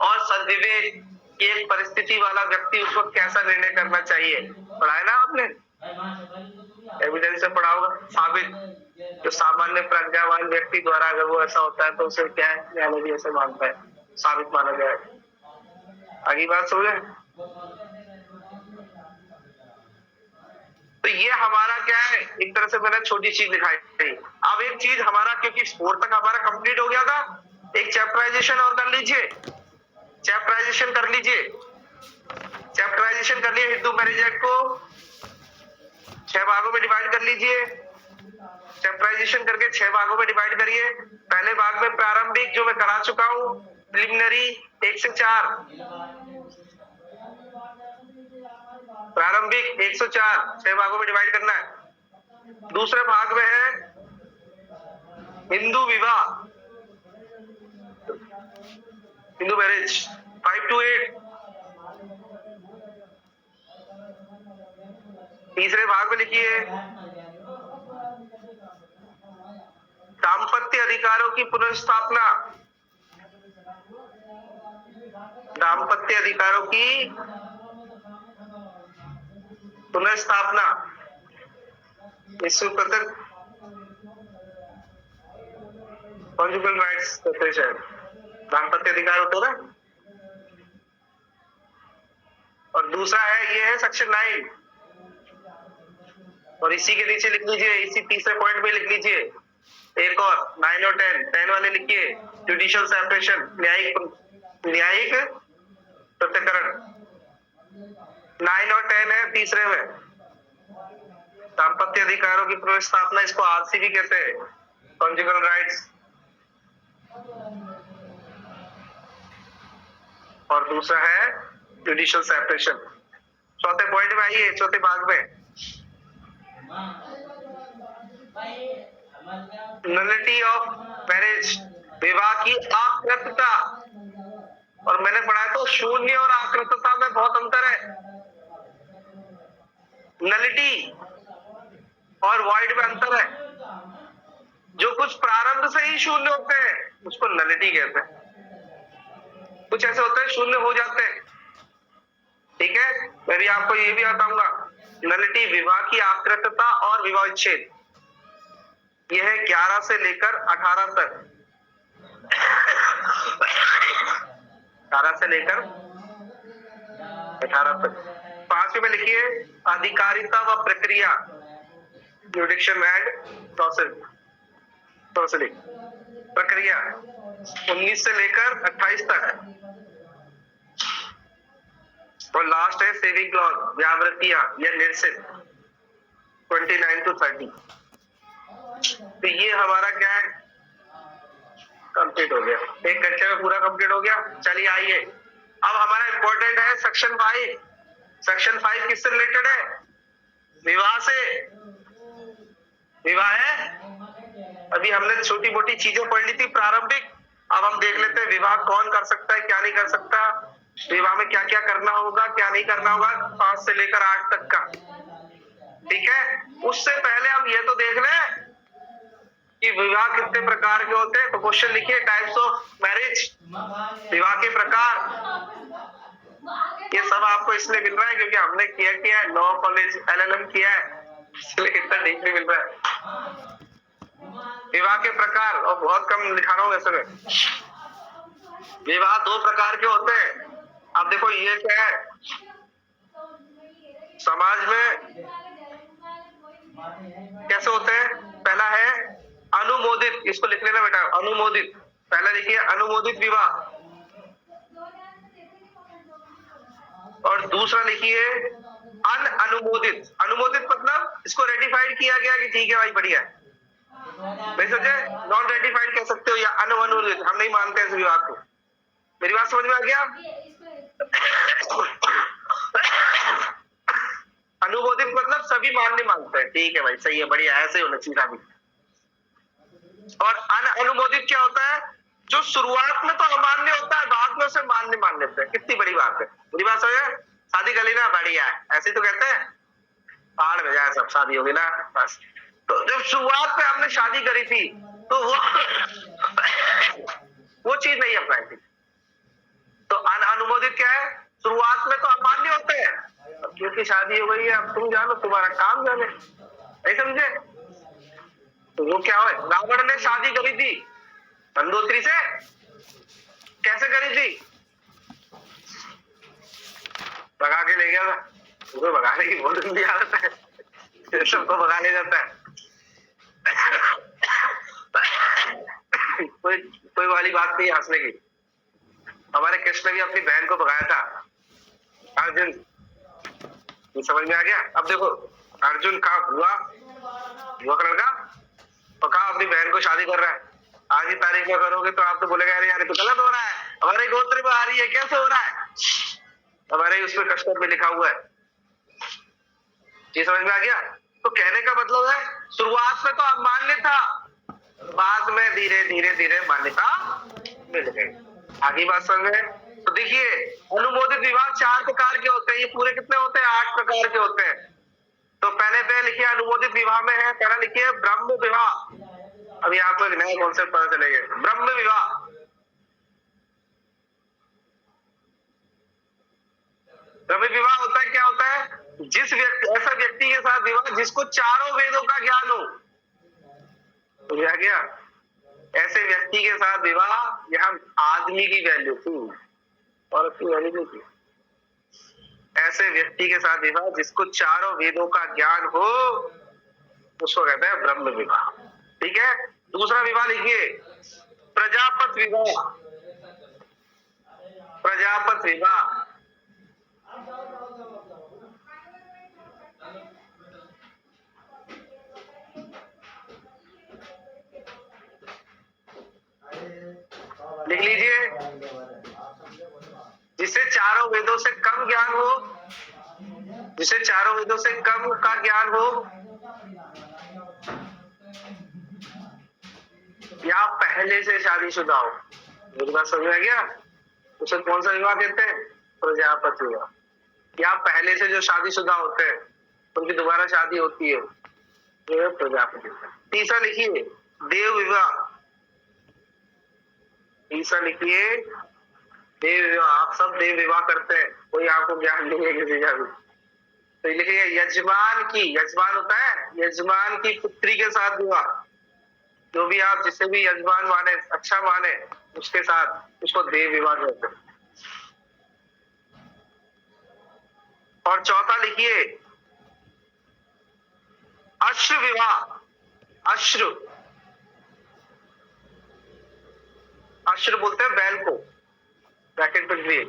और सद्विवेक, एक परिस्थिति वाला व्यक्ति उसको कैसा निर्णय करना चाहिए। पढ़ा है ना आपने? एविडेंस से पढ़ा होगा, साबित। जो सामान्य प्रज्ञावान व्यक्ति द्वारा अगर वो ऐसा होता है तो उसे क्या है, न्यायालय भी ऐसे मानता है, साबित माना जाए। आगे बात समझे? तो ये हमारा क्या है, एक तरह से मैंने छोटी चीज दिखाई थी। अब एक चीज हमारा, क्योंकि 4 तक हमारा कंप्लीट हो गया था, एक चैप्टराइजेशन और कर लीजिए। चैप्टराइजेशन कर लीजिए, चैप्टराइजेशन कर लिए। हिंदू मैरिज एक्ट को 6 भागों में डिवाइड कर लीजिए। चैप्टराइजेशन करके 6 भागों में डिवाइड करिए। पहले भाग में प्रारंभिक, जो मैं करा चुका हूं, प्रिलिमिनरी 1 से 4, प्रारंभिक 1 से 4, 6 भागों में डिवाइड करना है। दूसरे भाग में है हिंदू विवाह, हिंदू मैरिज 5 to 8। तीसरे भाग में लिखिए दाम्पत्य अधिकारों की पुनर्स्थापना, दाम्पत्य अधिकारों की पुनर्स्थापना, विश्व पतक कॉन्जुगल राइट्स कहते हैं शायद, दाम्पत्य अधिकार होता है। और दूसरा है, ये है सेक्शन 9, और इसी के नीचे लिख लीजिए, इसी तीसरे पॉइंट में लिख लीजिए एक और 9 और 10 वाले लिखिए, जुडिशियल सेपरेशन, न्यायिक पृथक्करण। 9 और 10 है तीसरे में, दाम्पत्य अधिकारों की पुनर्स्थापना, इसको आरसी भी कहते हैं, कॉन्जुगल राइट्स। और दूसरा है जुडिशियल सेपरेशन। चौथे पॉइंट में आइए, चौथे भाग में नलिटी ऑफ मैरिज, विवाह की आकृतता। और मैंने पढ़ा तो शून्य और आकृतता में बहुत अंतर है। नलिटी और वॉइड में अंतर है। जो कुछ प्रारंभ से ही शून्य होते हैं उसको नलिटी कहते हैं, कुछ ऐसे होते हैं शून्य हो जाते हैं। ठीक है, मैं भी आपको ये भी बताऊंगा। नलिटी, विवाह की आकृतता और विवाह विच्छेद, यह है 11 से लेकर 18 तक। 18 से लेकर 18 तक। 5वें में लिखिए अधिकारिता व प्रक्रिया, जुडिक्शन एंड प्रोसीडिंग, प्रक्रिया 19 से लेकर 28 तक। और लास्ट है सेविंग क्लॉज, व्यावृत्तियां या निरसित 29 to 30। तो ये हमारा क्या है, कंप्लीट हो गया, एक घंटे में पूरा कंप्लीट हो गया। चलिए आइए, अब हमारा इंपॉर्टेंट है सेक्शन 5। सेक्शन 5 किससे रिलेटेड है? विवाह से। विवाह है, अभी हमने छोटी मोटी चीजें पढ़ ली थी प्रारंभिक। अब हम देख लेते हैं विवाह कौन कर सकता है, क्या नहीं कर सकता, विवाह में क्या क्या करना होगा, क्या नहीं करना होगा, 5 से लेकर 8 तक का। ठीक है, उससे पहले हम ये तो देख लें कि विवाह कितने प्रकार के होते हैं। तो क्वेश्चन लिखिए टाइप्स ऑफ मैरिज, विवाह के प्रकार। ये सब आपको इसलिए मिल रहा है क्योंकि हमने किया है, लॉ कॉलेज LLM किया है, इसलिए इतना देखने मिल रहा है। विवाह के प्रकार, और बहुत कम लिखा रहा हूं वैसे में। विवाह 2 प्रकार के होते हैं। अब देखो ये क्या है, समाज में कैसे होते हैं। पहला है अनुमोदित, इसको लिख लेना बेटा, अनुमोदित। पहला देखिए अनुमोदित विवाह, और दूसरा लिखिए अनअनुमोदित। अनुमोदित मतलब इसको रेटिफाइड किया गया कि ठीक है भाई बढ़िया है, नहीं सोचे नॉन रेटिफाइड कह सकते हो, या अनअनुमोदित, हम नहीं मानते इस विवाह को। मेरी बात समझ में आ गया? अनुमोदित मतलब सभी मान्य मानते हैं, ठीक है भाई सही है, बढ़िया, ऐसे होना चाहिए अभी। और अनअनुमोदित क्या होता है? जो शुरुआत में तो अमान्य होता है, बाद में उसे मान्य मान लेते हैं। कितनी बड़ी बात है, मेरी बात समझ? शादी कर ली ना, बढ़िया है, ऐसे तो कहते हैं, पहाड़ में जाए सब शादी होगी ना बस। तो जब शुरुआत में हमने शादी करी थी तो वो चीज नहीं अपनाई थी। तो अनअनुमोदित क्या है? शुरुआत में तो अमान्य होते हैं, क्योंकि शादी हो गई है, अब तुम जानो, तुम्हारा काम जाने। नहीं समझे? तो वो क्या है, रावण ने शादी करी थी गंगोत्री से, कैसे करी थी? भगा के ले गया था। उसको भगाने की बहुत गंदी आदत है, सबको भगा ले जाता है। कोई कोई वाली बात नहीं हंसने की। हमारे कृष्ण भी अपनी बहन को भगाया था, अर्जुन। ये समझ में आ गया? अब देखो अर्जुन कहा हुआ युवक लड़का, और कहा अपनी बहन को शादी कर रहा है। आज की तारीख में करोगे तो आप तो बोलेगा अरे यार तो गलत हो रहा है, हमारे गोत्र में आ रही है, कैसे हो रहा है? हमारे उसमें कष्ट में लिखा हुआ है। ये समझ में आ गया? तो कहने का मतलब है शुरुआत में तो अमान्य था, बाद में धीरे धीरे धीरे मान्यता मिल गई। आगे बात समझ में? तो देखिए अनुमोदित विवाह 4 प्रकार के होते हैं। ये पूरे कितने होते हैं? 8 प्रकार के होते हैं। तो पहले पे लिखिए अनुमोदित विवाह में है, पहला लिखिए ब्रह्म विवाह। अभी आपको एक नया कॉन्सेप्ट पता चलेगा, ब्रह्म विवाह। ब्रह्म विवाह होता है, क्या होता है? जिस व्यक्ति, ऐसा व्यक्ति के साथ विवाह जिसको चारों वेदों का ज्ञान हो। तो क्या ऐसे व्यक्ति के साथ विवाह, यहाँ आदमी की वैल्यू थी, औरत की वैल्यू नहीं थी। ऐसे व्यक्ति के साथ विवाह जिसको चारों वेदों का ज्ञान हो, उसको कहते हैं ब्रह्म विवाह। ठीक है? दूसरा विवाह लिखिए प्रजापत विवाह। प्रजापत विवाह लिख लीजिए, जिसे चारों वेदों से कम ज्ञान हो, जिसे चारों वेदों से कम का ज्ञान हो, या पहले से शादीशुदा हो। मेरी बात समझ में आ गया? उसे कौन सा विवाह कहते हैं? प्रजापत विवाह। या पहले से जो शादीशुदा होते हैं उनकी दोबारा शादी होती है, ये प्रजापति। तीसरा लिखिए देव विवाह। तीसरा लिखिए देव विवाह। आप सब देव विवाह करते हैं, कोई आपको ज्ञान नहीं है किसी का भी। तो लिखिए यजमान की, यजमान होता है यजमान की पुत्री के साथ विवाह। जो भी आप जिसे भी यजमान माने, अच्छा माने, उसके साथ, उसको देव विवाह कहते हैं। और चौथा लिखिए अश्रु विवाह। अश्रु, अश्रु बोलते हैं बैल को, ब्रैकेट पे लिखिए।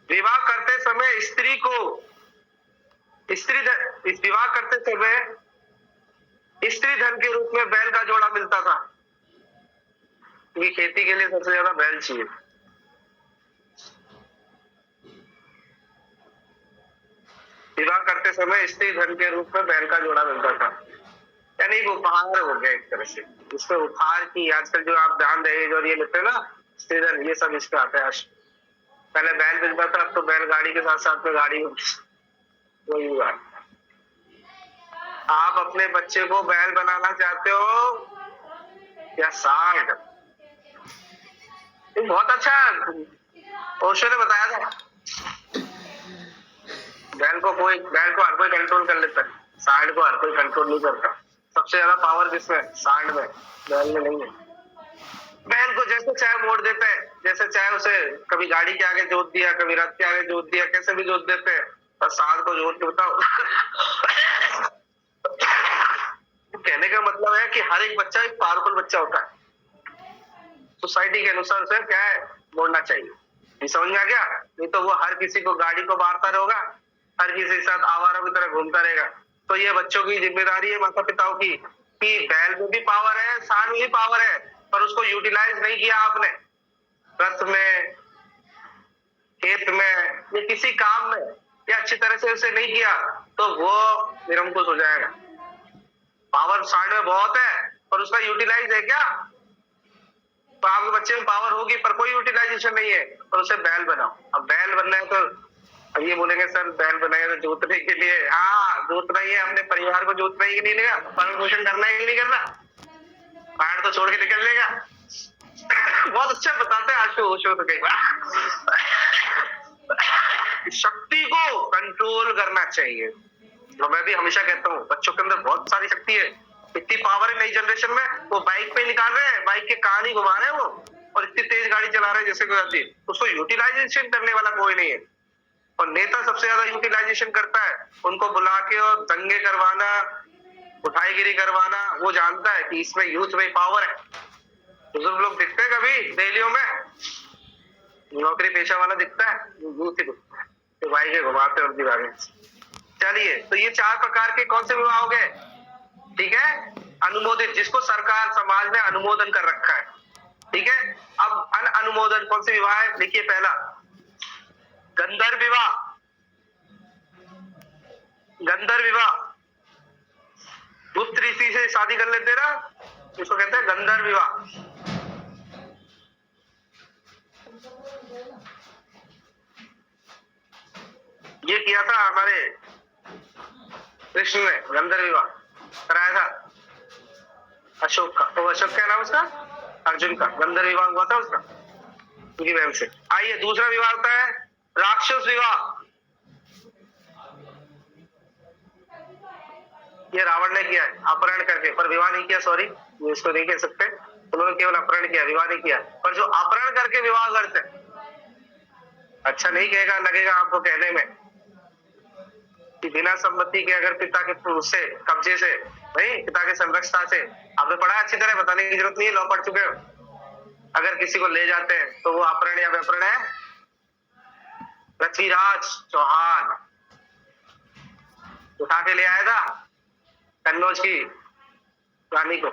विवाह करते समय स्त्री को, इस विवाह करते समय स्त्री धन के रूप में बैल का जोड़ा मिलता था, क्योंकि खेती के लिए सबसे ज्यादा बैल चाहिए। विवाह करते समय स्त्री धन के रूप में बैल का जोड़ा मिलता था, यानी एक उपहार हो गया एक तरह से। इसमें उपहार की आजकल जो आप दान दहेज और ये लेते हैं ना, स्त्री धन, ये सब इसमें आता है। पहले बैल मिलता था, अब तो बैलगाड़ी के साथ साथ में गाड़ी वही हुआ। आप अपने बच्चे को बैल बनाना चाहते हो या सांड? बहुत अच्छा ओशो ने बताया था। बैल को हर कोई कंट्रोल कर लेता है, सांड को हर कोई कंट्रोल नहीं करता। सबसे ज्यादा पावर किसमें? सांड में, बैल में नहीं है। बैल को जैसे चाहे मोड़ देते हैं, जैसे चाहे उसे कभी गाड़ी के आगे जोत दिया, कभी रथ के आगे जोत दिया, कैसे भी जोत देते हैं। और सांड को जोत के बताओ। कहने का मतलब है कि हर एक बच्चा एक पावरफुल बच्चा होता है, सोसाइटी के अनुसार उसे क्या है मोड़ना चाहिए। ये समझ में आ गया? नहीं तो वो हर किसी को गाड़ी को मारता रहेगा, हर किसी के साथ आवारों की तरह घूमता रहेगा। तो ये बच्चों की जिम्मेदारी है, माता पिताओं की, कि बैल में भी पावर है, सांड में भी पावर है, पर उसको यूटिलाइज नहीं किया आपने रथ में, खेत में, या किसी काम में, या अच्छी तरह से उसे नहीं किया, तो वो निरंकुश हो जाएगा। पावर सांड में बहुत है, पर उसका यूटिलाइज है क्या? तो आपके बच्चे में पावर होगी पर कोई यूटिलाइजेशन नहीं है, और उसे बैल बनाओ। अब बैल बनना है तो अब ये बोलेंगे सर बैल बनाए तो जोतने के लिए, हाँ जोतना ही है, अपने परिवार को जोतना ही नहीं लेगा, पालन पोषण करना ही नहीं करना, पहाड़ तो छोड़ के निकल लेगा। बहुत अच्छा बताते हैं आज के ओशो तो कई बार। कि शक्ति को कंट्रोल करना चाहिए। तो मैं भी हमेशा कहता हूँ बच्चों के अंदर बहुत सारी शक्ति है, इतनी पावर है नई जनरेशन में, वो बाइक पे निकाल रहे हैं, बाइक के कान ही घुमा रहे हैं वो, और इतनी तेज गाड़ी चला रहे हैं जैसे कोई आदमी, उसको यूटिलाइजेशन करने वाला कोई नहीं है। और नेता सबसे ज्यादा यूटिलाइजेशन करता है, उनको बुला के और दंगे करवाना, उठाईगिरी करवाना। वो जानता है कि इसमें यूथ में पावर है। बुजुर्ग लोग दिखते हैं कभी रैलियों में, नौकरी पेशा वाला दिखता है, यूथ ही दिखता है, तो भाई के घुमाते और दिवाली। चलिए, तो ये 4 प्रकार के कौन से विवाह हो गए, ठीक है, अनुमोदित, जिसको सरकार समाज में अनुमोदन कर रखा है, ठीक है। अब अनुमोदन कौन से विवाह है, देखिए पहला गंधर्व विवाह। गंधर्व विवाह, गुप्त ऋषि से शादी कर लेते ना, इसको कहते हैं गंधर्व विवाह। ये किया था हमारे कृष्ण ने, गंधर्व विवाह कराया था अशोक का। तो अशोक क्या नाम उसका, अर्जुन का। गंधर्व विवाह हुआ था उसका उनकी बहन से। आइए, दूसरा विवाह होता है राक्षस विवाह। ये रावण ने किया है, अपहरण करके, पर विवाह नहीं किया, सॉरी इसको नहीं कह सकते, उन्होंने केवल अपहरण किया, विवाह नहीं किया। पर जो अपहरण करके विवाह करते, अच्छा नहीं कहेगा, लगेगा आपको कहने में कि बिना सम्मति के अगर पिता के से कब्जे से, नहीं, पिता के संरक्षता से, आपने पढ़ा अच्छी तरह, बताने की जरूरत नहीं है, लॉ पढ़ चुके हो। अगर किसी को ले जाते हैं तो वो अपहरण या व्यपहरण है। पृथ्वीराज चौहान उठा के ले आया था कन्नौज की रानी को,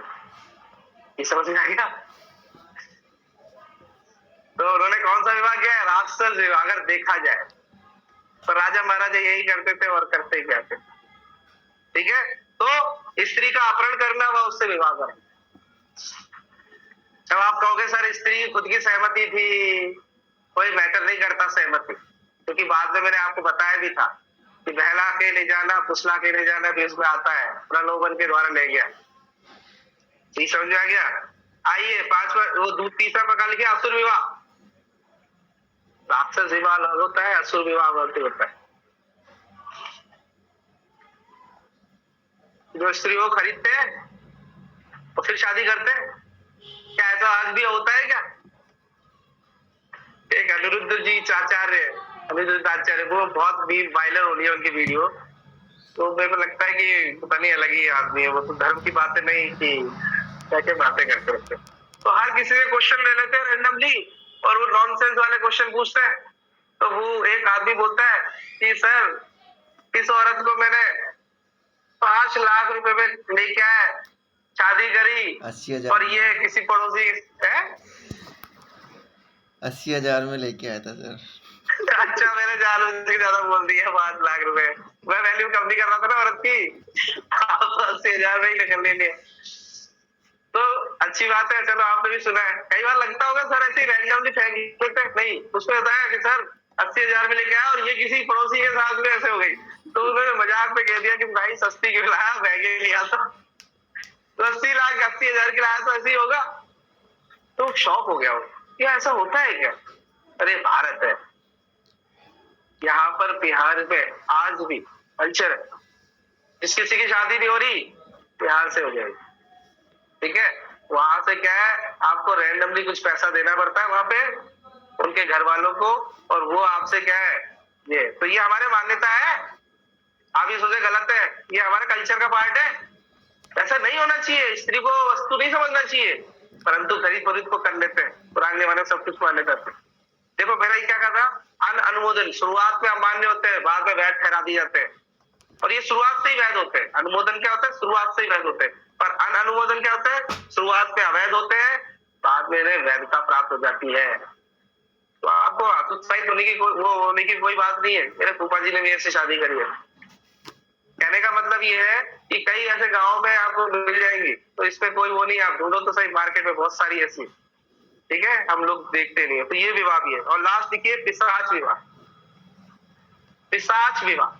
ये समझ में आ गया। तो उन्होंने कौन सा विवाह किया है, राक्षस विवाह। अगर देखा जाए तो राजा महाराजा यही करते थे और करते क्या थे, ठीक है। तो स्त्री का अपहरण करना व उससे विवाह करना। जब आप कहोगे सर स्त्री खुद की सहमति थी, कोई मैटर नहीं करता सहमति, क्योंकि बाद में मैंने आपको बताया भी था कि बहला के ले जाना, फुसला के ले जाना भी इसमें आता है, प्रलोभन के द्वारा ले गया। ये समझ आ गया। आइए, तीसरा प्रकार लिखिए असुर विवाह। राक्षस विवाह अलग होता है, असुर विवाह अलग होता है। जो स्त्री को खरीदते हैं और फिर शादी करते हैं, क्या ऐसा आज भी होता है क्या? एक अनिरुद्ध जी आचार्य, अनिरुद्ध आचार्य, वो बहुत भी वायरल हो रही है उनकी वीडियो, तो मेरे को लगता है कि पता नहीं अलग ही आदमी है वो, तो धर्म की बातें नहीं कि क्या क्या बातें करते रहते। तो हर किसी से क्वेश्चन ले लेते हैं रैंडमली, और वो नॉनसेंस वाले क्वेश्चन पूछते हैं। तो वो एक आदमी बोलता है कि सर इस औरत को मैंने 5 लाख रुपए में लेके आया, शादी करी, और ये किसी पड़ोसी है 80,000 में लेके आया था सर। अच्छा, मैंने जानबूझ के ज्यादा बोल दिया, 5 लाख रुपए। मैं वैल्यू कम नहीं कर रहा था ना औरत की, आप 80,000 में ही कर लेंगे। तो अच्छी बात है, चलो आपने भी सुना है। कई बार लगता होगा सर ऐसे रैंडमली फेंक देते, नहीं, उसने बताया कि सर 80,000 में लेके आया और ये किसी पड़ोसी के साथ में ऐसे हो गई। तो उन्होंने मजाक में कह दिया कि भाई सस्ती क्यों लाया, महंगे लिया तो 80 लाख 80,000 की लाया तो ऐसे ही होगा। तो शौक हो गया वो, क्या ऐसा होता है क्या? अरे भारत है, यहाँ पर बिहार में आज भी कल्चर है, जिस किसी की शादी नहीं हो रही बिहार से हो जाएगी, ठीक है। वहां से क्या है, आपको रैंडमली कुछ पैसा देना पड़ता है वहां पे उनके घर वालों को, और वो आपसे क्या है ये, तो ये हमारे मान्यता है। आप ये सोचे गलत है, ये हमारे कल्चर का पार्ट है। ऐसा नहीं होना चाहिए, स्त्री को वस्तु नहीं समझना चाहिए, परंतु खरीद फरीद को कर लेते हैं। पुराने जमाने सब कुछ मान्य करते। देखो पहले क्या था, अनुमोदन शुरुआत में अमान्य होते हैं, बाद में वैध ठहरा दिए जाते हैं, और ये शुरुआत से ही वैध होते हैं। अनुमोदन क्या होता है, शुरुआत से ही वैध होते हैं। पर अनुमोदन क्या होता है, शुरुआत में अवैध होते हैं, बाद में वैधता प्राप्त हो जाती है। तो आपको हतोत्साहित होने की कोई बात नहीं है। मेरे फूफा जी ने भी ऐसे शादी करी है। कहने का मतलब ये है कि कई ऐसे गांव में आपको मिल जाएंगी, तो इसमें कोई वो नहीं, आप ढूंढो तो सही, मार्केट में बहुत सारी ऐसी, ठीक है, हम लोग देखते नहीं है। तो ये विवाह भी है। और लास्ट देखिए पिशाच विवाह। पिशाच विवाह,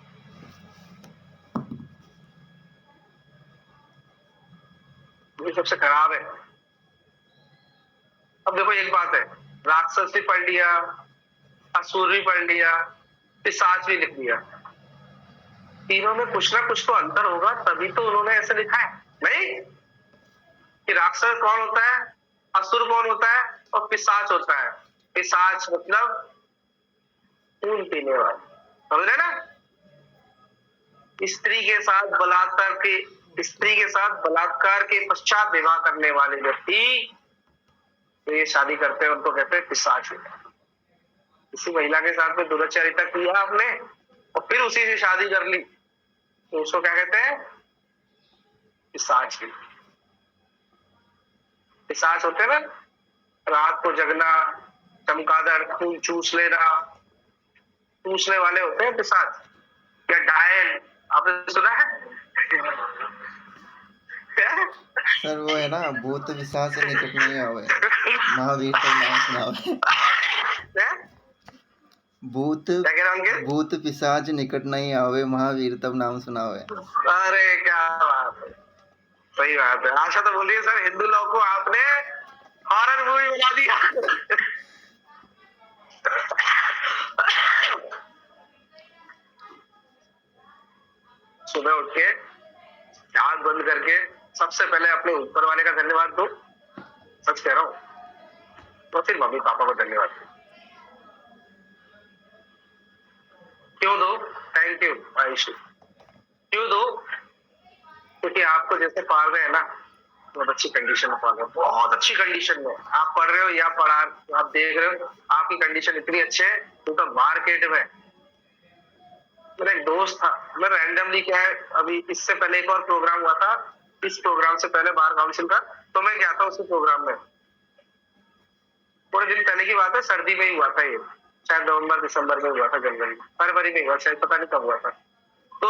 ये सबसे खराब है। अब देखो एक बात है, राक्षस भी पढ़ लिया, असुर भी पढ़ लिया, पिशाच भी लिख दिया। तीनों में कुछ ना कुछ तो अंतर होगा, तभी तो उन्होंने ऐसे लिखा है नहीं कि राक्षस कौन होता है, असुर कौन होता है और पिशाच होता है। पिशाच मतलब खून पीने वाला, समझे ना। स्त्री के साथ बलात्कार के पश्चात विवाह करने वाले व्यक्ति तो ये शादी करते हैं उनको कहते हैं पिशाच। किसी महिला के साथ में दुराचारिता किया आपने और फिर उसी से शादी कर ली तो उसको क्या कहते हैं, पिशाच। पिशाच होते हैं ना, रात को जगना, चमगादड़, खून चूस लेना, चूसने वाले होते हैं पिशाच। या डायल आपने सुना है? सर वो है ना, भूत पिशाच से निकट नहीं आवे, महावीर तब नाम सुनावे। भूत क्या कह रहे होंगे? भूत पिशाच निकट नहीं आवे, महावीर तब नाम सुनावे। अरे क्या बात है, सही बात है। आशा तो बोलिए सर, हिंदू लोग को आपने हॉरर मूवी बना दिया। सुबह उठ के आंख बंद करके सबसे पहले अपने ऊपर वाले का धन्यवाद दो, सच कह रहा हूं, तो फिर मम्मी पापा को धन्यवाद दो। क्यों दो? Thank you Ayushi. क्यों दो? क्योंकि आपको जैसे पाल रहे हैं ना, बहुत अच्छी कंडीशन में पाल रहे हो, बहुत अच्छी कंडीशन में आप पढ़ रहे हो या पढ़ा आप देख रहे हो, आपकी कंडीशन इतनी अच्छी है तो मार्केट में। मेरा एक दोस्त था, मैं रैंडमली क्या है, अभी इससे पहले एक और प्रोग्राम हुआ था, इस प्रोग्राम से पहले बार काउंसिल का, तो मैं गया था उसी प्रोग्राम में। थोड़े दिन पहले की बात है, सर्दी में ही हुआ था ये, शायद नवंबर दिसंबर में हुआ था, जनवरी फरवरी में हुआ, शायद पता नहीं कब हुआ था। तो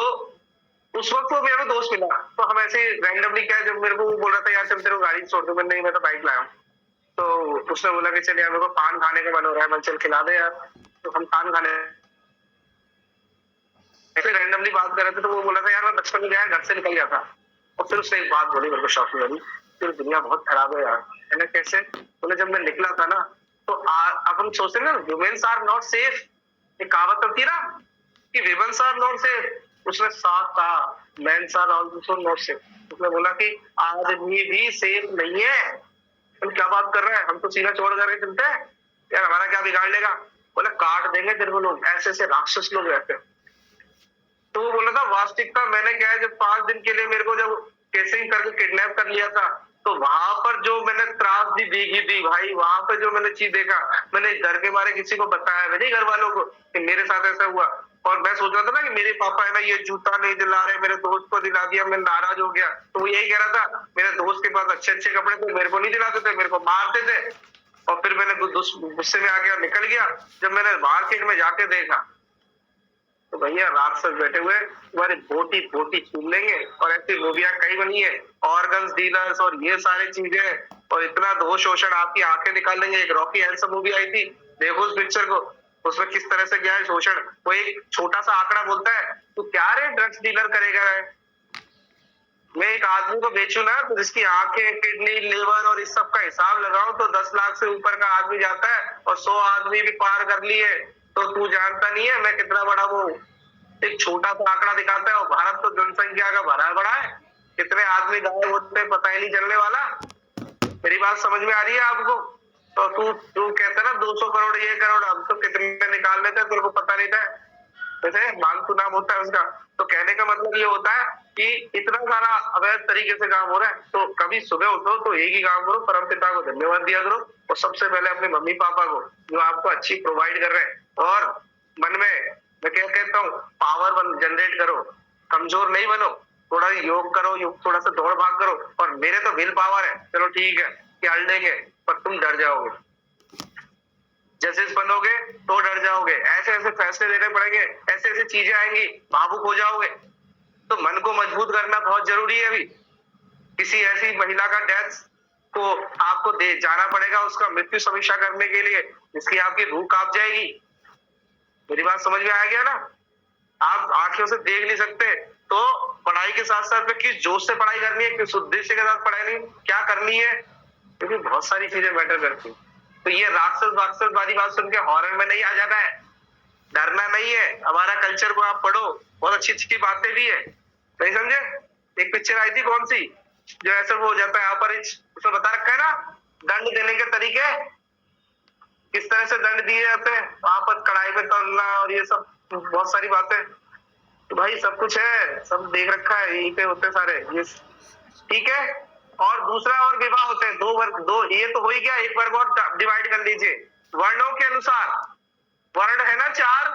उस वक्त वो मेरा दोस्त मिला, तो हम ऐसे रैंडमली क्या, जब मेरे को वो बोल रहा था यार चल तेरे को गाड़ी छोड़ दो, मैंने नहीं मैं तो बाइक लाया हूँ, तो उसने बोला कि चल यार मेरे को पान खाने का मन हो रहा है, मैं चल खिला दे यार, तो हम पान खाने ऐसे रैंडमली बात कर रहे थे। तो वो बोला था यार मैं बचपन में गया घर से निकल गया था, और फिर उसने एक बात बोली मेरे को शॉकिंग वाली, फिर दुनिया बहुत खराब है यार। मैंने कैसे? बोले जब मैं निकला था ना तो अपन सोचते ना वुमेन्स आर नॉट सेफ, एक कहावत होती है ना कि विमेन्स आर नॉट सेफ, उसने साफ कहा men's are also not safe. उसने बोला कि आदमी भी सेफ नहीं है। तुम क्या बात कर रहे हैं, हम तो सीना चौड़ करके चलते हैं यार, हमारा क्या बिगाड़ लेगा? बोले काट देंगे तेरे को लोग, ऐसे ऐसे राक्षस लोग रहते हैं। तो वो बोला था वास्तविकता मैंने क्या है, जब 5 दिन के लिए मेरे को जब कैसे ही करके किडनैप कर लिया था, तो वहां पर जो मैंने त्रासदी देखी थी भाई, वहां पर जो मैंने चीज देखा, मैंने डर के मारे किसी को बताया भी नहीं घर वालों को कि मेरे साथ ऐसा हुआ। और मैं सोच रहा था ना कि मेरे पापा है ना ये जूता नहीं दिला रहे, मेरे दोस्त को दिला दिया, मैं नाराज हो गया। तो वो यही कह रहा था मेरे दोस्त के पास अच्छे अच्छे कपड़े थे, मेरे को नहीं दिलाते थे, मेरे को मारते थे। और फिर मैंने गुस्से में आके निकल गया। जब मैंने मार्केट में जाके देखा तो भैया राक्षस बैठे हुए तुम्हारी बोटी बोटी छीन लेंगे, और ऐसी मूवियां कई बनी है, ऑर्गन्स डीलर्स और ये सारी चीजें, और इतना दोष शोषण, आपकी आंखें निकाल लेंगे। एक रॉकी हैंडसम मूवी आई थी, देखो उस पिक्चर को, उसमें किस तरह से क्या है शोषण। वो एक छोटा सा आंकड़ा बोलता है तू क्या रे ड्रग्स डीलर करेगा रे? मैं एक आदमी को बेचू ना तो जिसकी आंखें, किडनी, लिवर और इस सब का हिसाब लगाऊं तो 10 लाख से ऊपर का आदमी जाता है, और 100 आदमी भी पार कर लिए। तो तू जानता नहीं है मैं कितना बड़ा वो एक छोटा सा आंकड़ा दिखाता है, और भारत तो जनसंख्या का भरा बड़ा है, कितने आदमी गायब होते हैं पता ही नहीं चलने वाला। मेरी बात समझ में आ रही है आपको? तो तू कहता ना 200 करोड़ ये करोड़, हम तो कितने निकाल लेते हैं तेरे को पता नहीं था। वैसे मानसू नाम होता है उसका। तो कहने का मतलब ये होता है कि इतना सारा अवैध तरीके से काम हो रहा है, तो कभी सुबह उठो तो एक ही काम करो, परम पिता को धन्यवाद दिया करो, और सबसे पहले अपने मम्मी पापा को जो आपको अच्छी प्रोवाइड कर रहे हैं। और मन में मैं क्या कहता हूँ, पावर जनरेट करो, कमजोर नहीं बनो, थोड़ा योग करो, थोड़ा सा दौड़ भाग करो। और मेरे तो विल पावर है, चलो ठीक है कि हल देंगे, पर तुम डर जाओगे। जजेस बनोगे तो डर जाओगे, ऐसे ऐसे फैसले लेने पड़ेंगे, ऐसे ऐसे चीजें आएंगी, भावुक हो जाओगे। तो मन को मजबूत करना बहुत जरूरी है। अभी किसी ऐसी महिला का डेथ को आपको दे जाना पड़ेगा, उसका मृत्यु समीक्षा करने के लिए, जिसकी आपकी रूह कांप जाएगी। मेरी बात समझ में आ गया ना? आप आंखों से देख नहीं सकते, तो पढ़ाई के साथ साथ में किस जोश से पढ़ाई करनी है, किस उद्देश्य के साथ पढ़ाई क्या करनी है, क्योंकि बहुत सारी चीजें मैटर करती है। तो ये राक्षस वाक्षस वाली बात सुन के हॉरर में नहीं आ जाना है। डरना नहीं है, हमारा कल्चर को आप पढ़ो, बहुत अच्छी अच्छी बातें भी है, नहीं समझे? एक पिक्चर आई थी कौन सी, जो ऐसा वो हो जाता है अपरिच, उसमें बता रखा है ना दंड देने के तरीके, किस तरह से दंड दिए जाते हैं, वहां पर कढ़ाई में तलना और ये सब बहुत सारी बातें, तो भाई सब कुछ है, सब देख रखा है, यहीं पे होते सारे ये, ठीक है। और दूसरा और विवाह होते हैं, दो वर्ग, दो, ये तो हो ही गया, एक वर्ग और डिवाइड कर लीजिए, वर्णों के अनुसार, वर्ण है ना 4,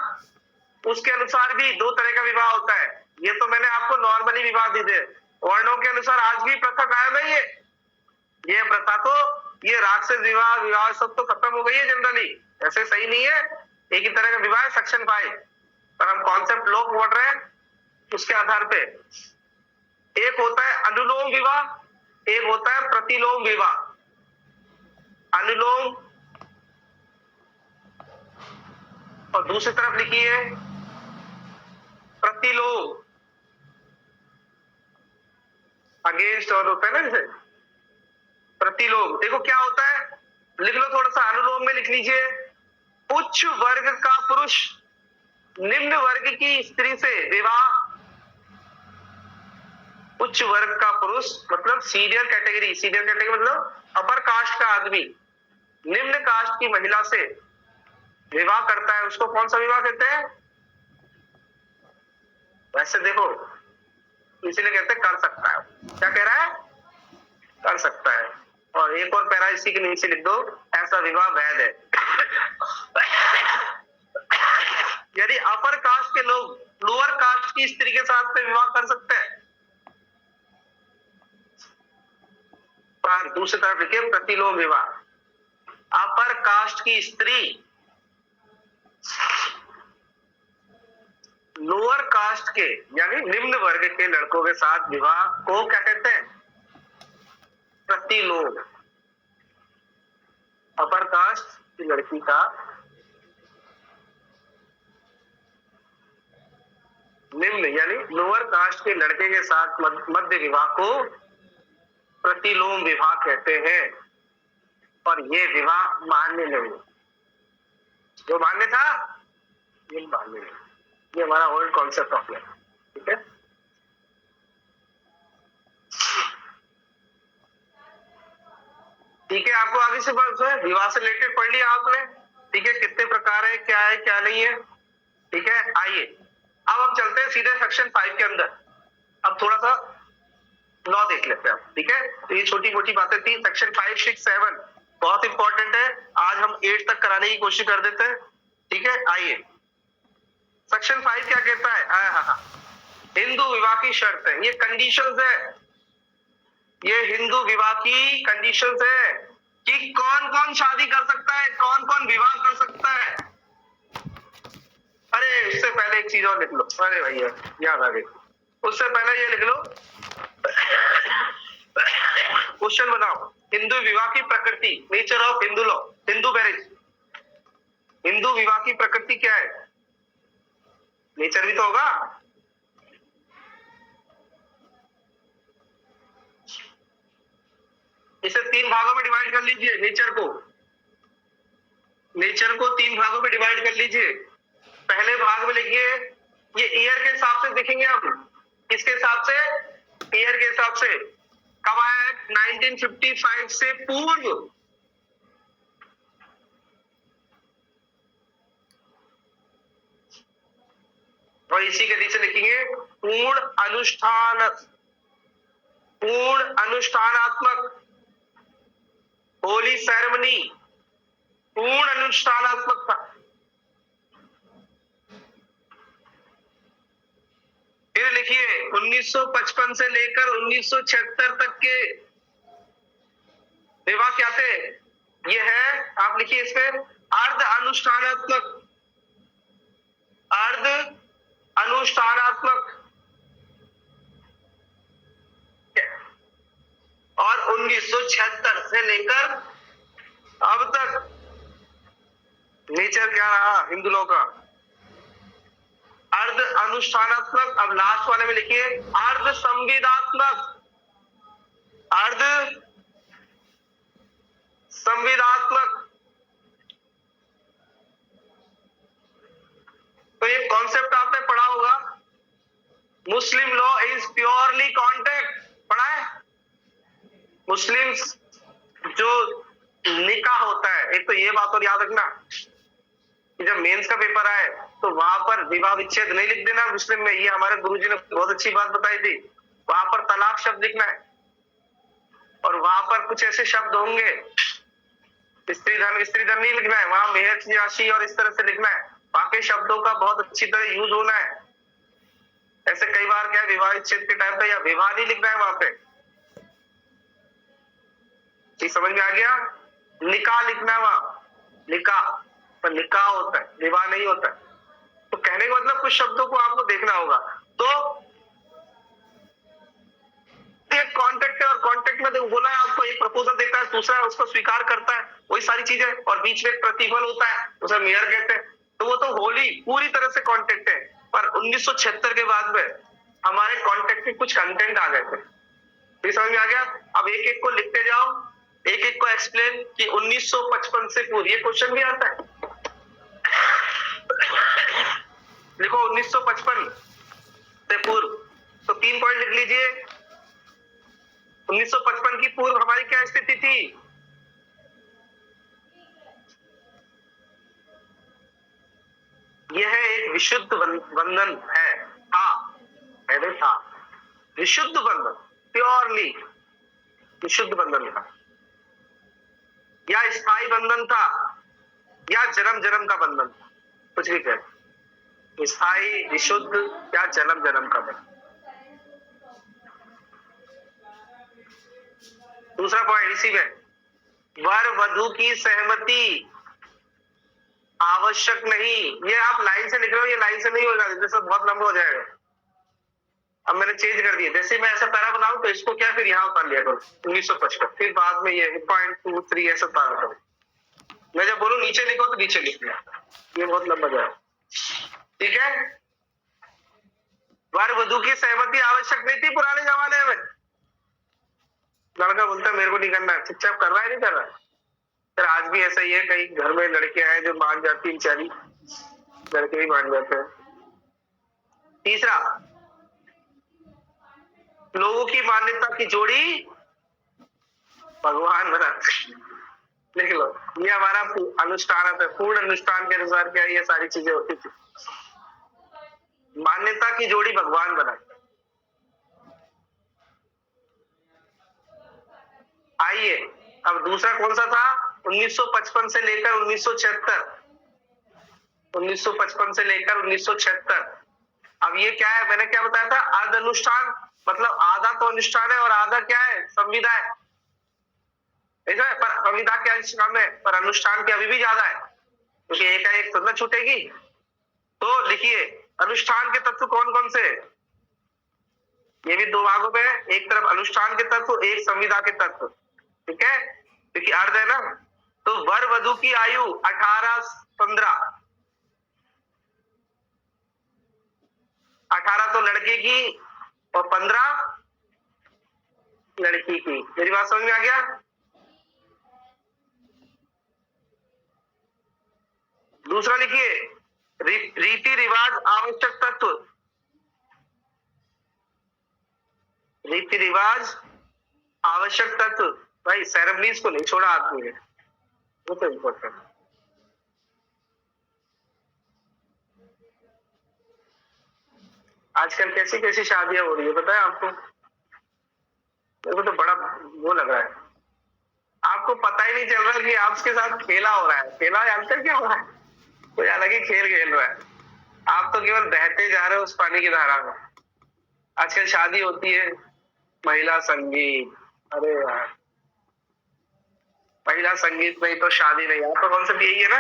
उसके अनुसार भी 2 तरह का विवाह होता है। ये तो मैंने आपको नॉर्मली विवाह दी थे, वर्णों के अनुसार आज भी प्रथा कायम है। ये प्रथा तो, ये राक्षस विवाह विवाह सब तो खत्म हो गई है जनरली, ऐसे सही नहीं है, एक ही तरह का विवाह है सेक्शन 5, पर हम कॉन्सेप्ट लोग पढ़ रहे हैं उसके आधार पे। एक होता है अनुलोम विवाह, एक होता है प्रतिलोम विवाह। अनुलोम और दूसरी तरफ लिखिए प्रतिलोम, अगेंस्ट और होता है ना जैसे प्रतिलोम। देखो क्या होता है, लिख लो थोड़ा सा, अनुलोम में लिख लीजिए, उच्च वर्ग का पुरुष निम्न वर्ग की स्त्री से विवाह, उच्च वर्ग का पुरुष मतलब सीनियर कैटेगरी, सीनियर कैटेगरी मतलब अपर कास्ट का आदमी निम्न कास्ट की महिला से विवाह करता है, उसको कौन सा विवाह कहते हैं? वैसे देखो, इसीलिए कहते हैं कर सकता है, क्या कह रहा है? कर सकता है। और एक और पैरा इसी के नीचे लिख दो, ऐसा विवाह वैध है। यदि अपर कास्ट के लोग लोअर कास्ट की स्त्री के साथ में विवाह कर सकते हैं, पर दूसरी तरफ लिखिए प्रतिलोम विवाह, अपर कास्ट की स्त्री लोअर कास्ट के यानी निम्न वर्ग के लड़कों के साथ विवाह को क्या कहते हैं? प्रतिलोम। अपर कास्ट की लड़की का निम्न यानी लोअर कास्ट के लड़के के साथ मध्य विवाह को प्रतिलोम विवाह कहते हैं, और ये विवाह मान्य नहीं, जो मान्य था ये मान्य नहीं, ये हमारा ओल्ड कॉन्सेप्ट ऑफ लाइफ, ठीक है। ठीक है, आपको आगे से बात है, विवाह से रिलेटेड पढ़ लिया आपने, ठीक है, कितने प्रकार है क्या नहीं है, ठीक है। आइए अब हम चलते हैं सीधे सेक्शन 5 के अंदर, अब थोड़ा सा लॉ देख लेते हैं, ठीक है। तो ये छोटी मोटी बातें थी, सेक्शन 5, 6, 7 बहुत इंपॉर्टेंट है, आज हम 8 तक कराने की कोशिश कर देते हैं, ठीक है। आइए सेक्शन 5 क्या कहता है? हाँ, हिंदू विवाह की शर्त है, ये कंडीशंस है, ये हिंदू विवाह की कंडीशंस है कि कौन कौन शादी कर सकता है, कौन कौन विवाह कर सकता है। अरे उससे पहले एक चीज और लिख लो, अरे भैया याद आ गई, उससे पहले ये लिख लो, क्वेश्चन बनाओ, हिंदू विवाह की प्रकृति, nature of Hindu law, Hindu marriage, Hindu विवाह की प्रकृति क्या है? नेचर भी तो होगा, इसे 3 भागों में डिवाइड कर लीजिए, नेचर को 3 भागों में डिवाइड कर लीजिए। पहले भाग में लिखिए, ये ईयर के हिसाब से देखेंगे हम, किसके हिसाब से? ईयर के हिसाब से। कब आया? 1955 से पूर्व, और इसी के नीचे लिखेंगे पूर्ण अनुष्ठानात्मक होली सेरेमनी, पूर्ण अनुष्ठानात्मक था। फिर लिखिए 1955 से लेकर 1976 तक के विवाह क्या थे? ये है, आप लिखिए इस पे अर्ध अनुष्ठानात्मक, और 1976 से लेकर अब तक नेचर क्या रहा हिंदू लॉ का? अर्ध अनुष्ठानात्मक। अब लास्ट वाले में लिखिए अर्ध संविदात्मक, तो ये कॉन्सेप्ट आपने पढ़ा होगा, मुस्लिम लॉ इज प्योरली कॉन्ट्रैक्ट, पढ़ा है? मुस्लिम्स जो निकाह होता है, एक तो ये बात और याद रखना कि जब मेंस का पेपर आए तो वहां पर विवाह विच्छेद नहीं लिख देना मुस्लिम में, ये हमारे गुरुजी ने बहुत अच्छी बात बताई थी। वहां पर तलाक शब्द लिखना है, और वहां पर कुछ ऐसे शब्द होंगे, स्त्री धन नहीं लिखना है, वहां मेहर की राशि और इस तरह से लिखना है। वहां के शब्दों का बहुत अच्छी तरह यूज होना है। ऐसे कई बार क्या है, विवाह विच्छेद के टाइम पे या विवाह नहीं लिखना है वहां पे, ठीक समझ में आ गया? निकाह लिखना है वहां, निकाह, पर निकाह होता है, विवाह नहीं होता है। तो कहने का मतलब कुछ शब्दों को आपको देखना होगा। तो एक कॉन्ट्रैक्ट है, और कॉन्ट्रैक्ट में देखो बोला है आपको, एक प्रपोजल देता है, दूसरा उसको स्वीकार करता है, वही सारी चीजें, और बीच में एक प्रतिफल होता है, उसे मेयर कहते हैं। तो वो तो होली पूरी तरह से कॉन्ट्रैक्ट है। पर 1976 के बाद में हमारे कॉन्ट्रैक्ट के कुछ कंटेंट आ गए थे, ये समझ में आ गया? अब एक एक को लिखते जाओ, एक एक को एक्सप्लेन कि 1955 से पूर्व, ये क्वेश्चन भी आता है। लिखो 1955 से पूर्व, तो 3 पॉइंट लिख लीजिए। 1955 की पूर्व हमारी क्या स्थिति थी? यह एक विशुद्ध बंधन है, था विशुद्ध बंधन, प्योरली विशुद्ध बंधन था, या स्थायी बंधन था, या जन्म जन्म का बंधन था, कुछ भी कह, स्थायी, विशुद्ध या जन्म जन्म का बंधन। दूसरा पॉइंट इसी में, वर वधु की सहमति आवश्यक नहीं। ये आप लाइन से लिख रहे हो, ये लाइन से नहीं होगा, जैसे बहुत लंबा हो जाएगा। अब मैंने चेंज कर दिया, जैसे मैं ऐसा पैरा बनाऊं तो इसको क्या फिर यहाँ उतार लिया करो 1955, फिर बाद में ये 0.23 ऐसा उतार करो। मैं जब बोलूं नीचे लिखो तो नीचे लिख लिया, ये बहुत लंबा जाएगा, ठीक है? वर वधु की सहमति आवश्यक नहीं थी पुराने जमाने में। लड़का बोलता है मेरे को नहीं करना, चुपचाप कर रहा है, नहीं कर रहा है। फिर आज भी ऐसा ही है, कई घर में लड़कियां हैं जो मान जाती हैं, बेचारी, लड़के ही मान जाते हैं। तीसरा, लोगों की मान्यता की जोड़ी भगवान बनाते। लिख लो, ये हमारा अनुष्ठान है, पूर्ण अनुष्ठान के अनुसार क्या ये सारी चीजें होती थी। मान्यता की जोड़ी भगवान बनाते। आइए, अब दूसरा कौन सा था? 1955 से लेकर 1976, 1955 से लेकर 1976। अब ये क्या है, मैंने क्या बताया था? अर्ध अनुष्ठान, मतलब आधा तो अनुष्ठान है और आधा क्या है? संविदा है, ऐसा है। पर संविदा क्या कम है, पर अनुष्ठान की अभी भी ज्यादा है, क्योंकि एक है, एक तो न छूटेगी। तो लिखिए अनुष्ठान के तत्व कौन कौन से? ये भी 2 भागों में है, एक तरफ अनुष्ठान के तत्व, एक संविदा के तत्व, ठीक है? क्योंकि अर्ध है ना। तो वर वधु की आयु 18-15, 18 तो लड़के की और 15 लड़की की। मेरी बात समझ में आ गया? दूसरा लिखिए, रीति रिवाज आवश्यक तत्व, रीति रिवाज आवश्यक तत्व। भाई सेरेमनीज को नहीं छोड़ा आदमी ने, वो तो इम्पोर्टेंट। आजकल कैसी कैसी शादियां हो रही है पता है आपको? मेरे को तो बड़ा वो लग रहा है, आपको पता ही नहीं चल रहा कि आपके साथ खेला हो रहा है। खेला जानते क्या हो रहा है? कोई अलग ही खेल खेल रहा है, आप तो केवल बहते जा रहे हो उस पानी की धारा में। आजकल शादी होती है महिला संगीत, अरे यार महिला संगीत में ही तो शादी नहीं, आपका कॉन्सेप्ट यही है ना?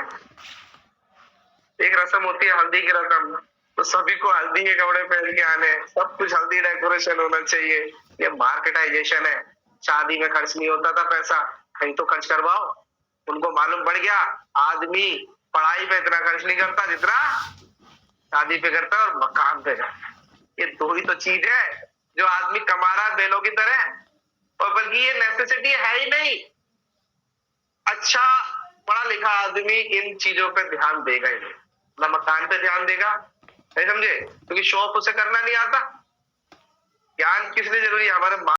एक रस्म होती है हल्दी की रस्म, तो सभी को हल्दी के कपड़े पहन के आने, सब कुछ हल्दी डेकोरेशन होना चाहिए। ये मार्केटाइजेशन है, शादी में खर्च नहीं होता था पैसा, कहीं तो खर्च करवाओ। उनको मालूम पड़ गया आदमी पढ़ाई पे इतना खर्च नहीं करता जितना शादी पे करता है और मकान पे करता। ये 2 ही तो चीज है जो आदमी कमा रहा है बैलों की तरह, और बल्कि ये नेसेसिटी है ही नहीं। अच्छा पढ़ा लिखा आदमी इन चीजों पे ध्यान देगा ही नहीं, ना मकान पे ध्यान देगा, नहीं समझे, क्योंकि शो ऑफ उसे करना नहीं आता। ज्ञान किस लिए जरूरी है? हमारे